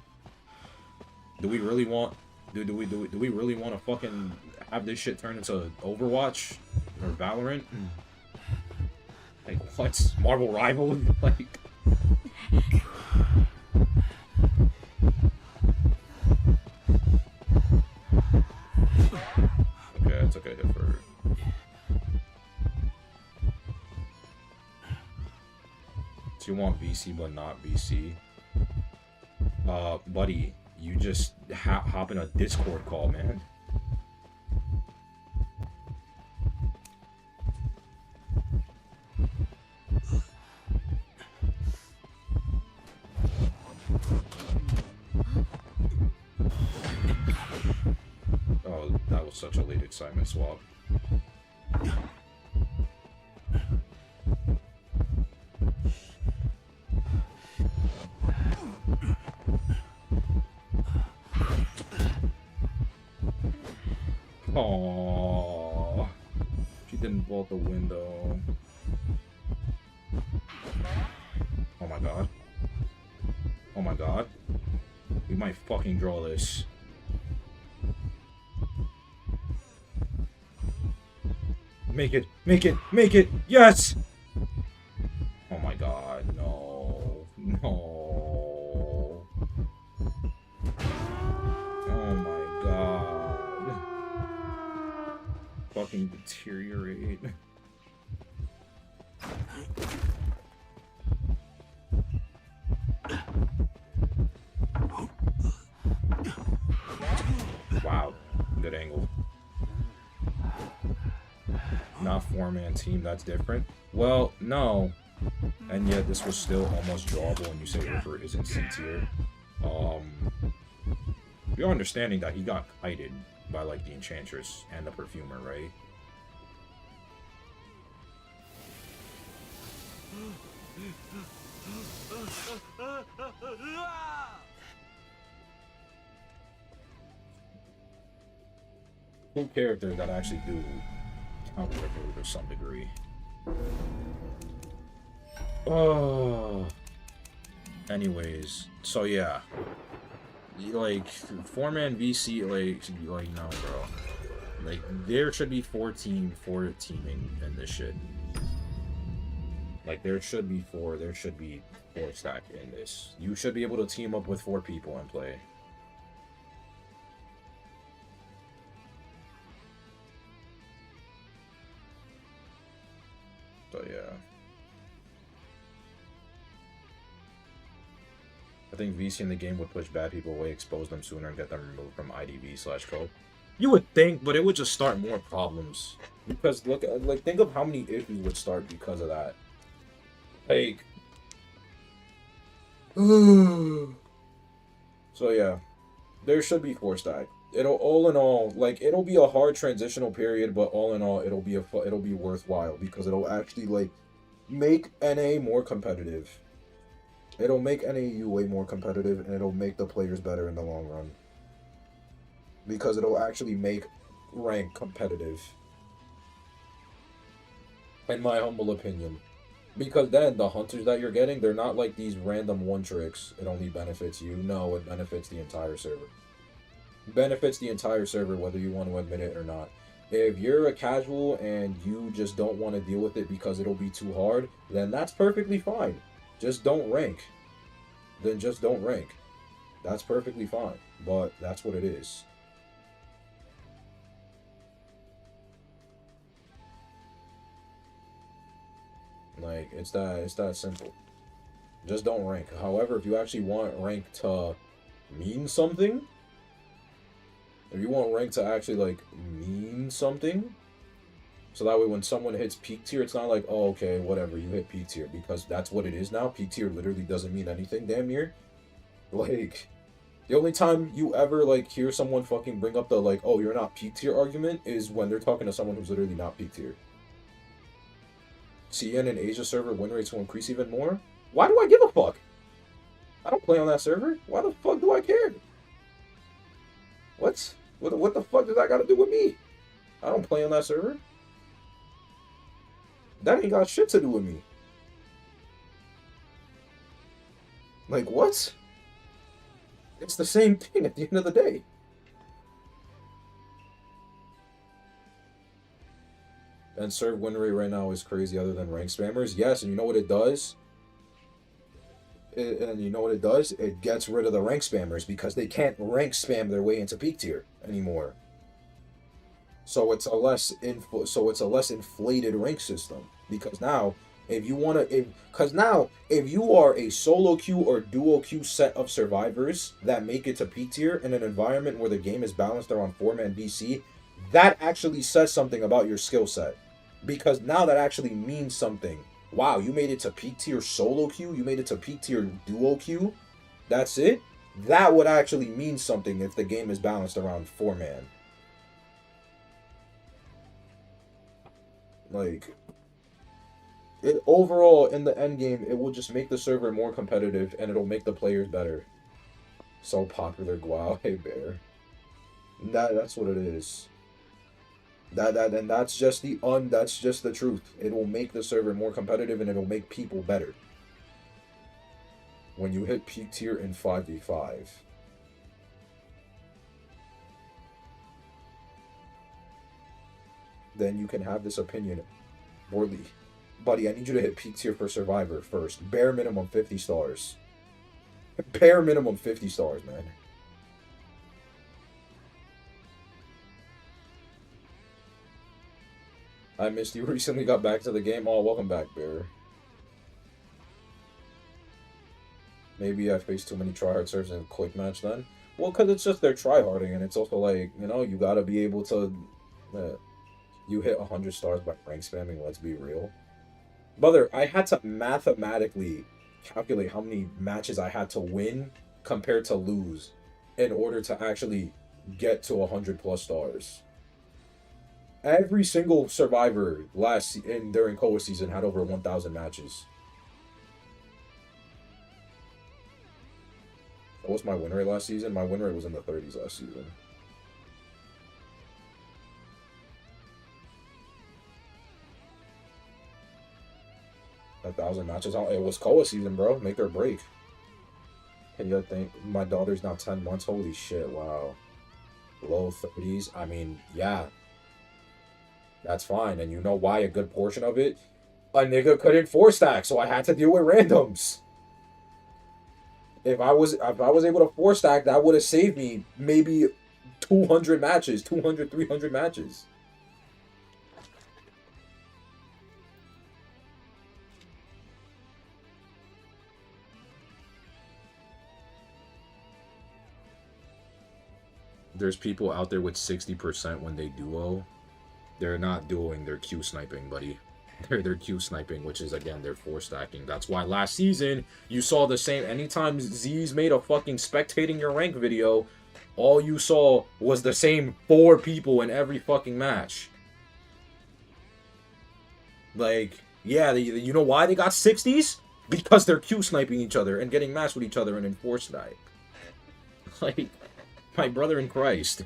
Do we really want... Do we really want to fucking have this shit turn into Overwatch? Or Valorant? Like, what? Marvel Rival? Like... Okay, I took a hit for her. So you want VC but not VC? Buddy, you just hop in a Discord call, man. Oh, that was such a late excitement swap. Aww, she didn't vault the window. Oh my god. Oh my god. We might fucking draw this. Make it! Make it! Make it! Yes! Oh my god, no. No. Oh my god. Fucking deteriorate. Wow, good angle. Not 4-man team, that's different. Well, no. and yet this was still almost drawable when you say Ripper isn't C tier. You're understanding that he got kited by like the Enchantress and the Perfumer, right? Two characters that actually do counter Ripper to some degree. Anyways, so yeah, like 4-man VC, like no, bro. Like there should be 4 teaming in this shit. Like there should be 4 stack in this. You should be able to team up with 4 people and play. So yeah. I think VC in the game would push bad people away, expose them sooner, and get them removed from IDV/co. You would think, but it would just start more problems. Because look, like think of how many issues would start because of that. Like, so yeah, there should be 4 stack. It'll all in all, like it'll be a hard transitional period, but all in all, it'll be worthwhile because it'll actually like make NA more competitive. It'll make NAU way more competitive, and it'll make the players better in the long run. Because it'll actually make rank competitive. In my humble opinion. Because then, the hunters that you're getting, they're not like these random one-tricks. It only benefits you. No, it benefits the entire server. It benefits the entire server, whether you want to admit it or not. If you're a casual and you just don't want to deal with it because it'll be too hard, then that's perfectly fine. Just don't rank. Then just don't rank. That's perfectly fine. But that's what it is. Like, it's that simple. Just don't rank. However, if you actually want rank to mean something, if you want rank to actually, like, mean something, so that way when someone hits peak tier, it's not like, oh, okay, whatever, you hit peak tier, because that's what it is now. Peak tier literally doesn't mean anything, damn near. Like, the only time you ever, like, hear someone fucking bring up the, like, oh, you're not peak tier argument is when they're talking to someone who's literally not peak tier. CN and Asia server win rates will increase even more? Why do I give a fuck? I don't play on that server. Why the fuck do I care? What? What the fuck does that got to do with me? I don't play on that server. That ain't got shit to do with me. Like, what? It's the same thing at the end of the day. And serve win rate right now is crazy other than rank spammers. Yes, and you know what it does? It gets rid of the rank spammers because they can't rank spam their way into peak tier anymore. So it's a less inflated rank system. Because now, if you are a solo queue or duo queue set of survivors that make it to peak tier in an environment where the game is balanced around 4-man VC, that actually says something about your skill set. Because now that actually means something. Wow, you made it to peak tier solo queue? You made it to peak tier duo queue? That's it? That would actually mean something if the game is balanced around 4-man. Like, overall, in the end game, it will just make the server more competitive, and it'll make the players better. So popular, Guau. Hey, Bear. That's what it is. And that's just the truth. It will make the server more competitive, and it'll make people better. When you hit peak tier in 5v5. Then you can have this opinion. Borley, buddy, I need you to hit peak tier for Survivor first. Bare minimum 50 stars. Bare minimum 50 stars, man. I missed you. Recently got back to the game. Oh, welcome back, Bear. Maybe I faced too many tryhard servers in a quick match then. Well, because it's just they're tryharding, and it's also like, you know, you gotta be able to... you hit 100 stars by rank spamming, let's be real. Brother, I had to mathematically calculate how many matches I had to win compared to lose in order to actually get to 100 plus stars. Every single survivor during Koa season had over 1,000 matches. What was my win rate last season? My win rate was in the 30s last season. A 1,000 matches. It was Koa season, bro. Make or break. Can you think my daughter's now 10 months? Holy shit! Wow. Low 30s. I mean, yeah, that's fine. And you know why? A good portion of it, a nigga couldn't 4-stack, so I had to deal with randoms. If I was able to 4-stack, that would have saved me maybe 200 matches, 200, 300 matches. There's people out there with 60% when they duo. They're not duoing, they're Q sniping, buddy. They're Q sniping, which is, again, they're 4-stacking. That's why last season, you saw the same. Anytime Z's made a fucking spectating your rank video, all you saw was the same 4 people in every fucking match. Like, yeah, you know why they got 60s? Because they're Q sniping each other and getting matched with each other and in 4-stack. Like, my brother in Christ.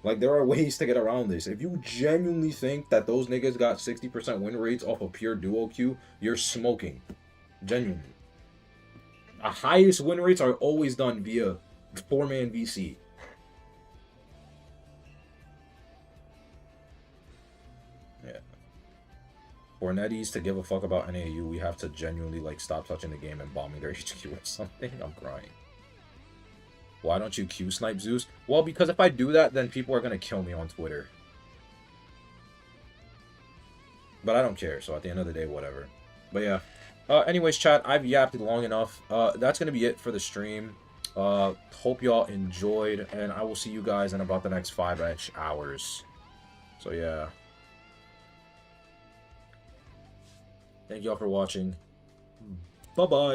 Like, there are ways to get around this. If you genuinely think that those niggas got 60% win rates off of pure duo queue, you're smoking. Genuinely. The highest win rates are always done via 4-man VC. Yeah. For Netties to give a fuck about NAU, we have to genuinely, like, stop touching the game and bombing their HQ or something. I'm crying. Why don't you Q snipe Zeus? Well, because if I do that, then people are going to kill me on Twitter. But I don't care, so at the end of the day, whatever. But yeah. Anyways, chat, I've yapped long enough. That's going to be it for the stream. Hope y'all enjoyed, and I will see you guys in about the next 5-ish hours. So yeah. Thank y'all for watching. Bye-bye.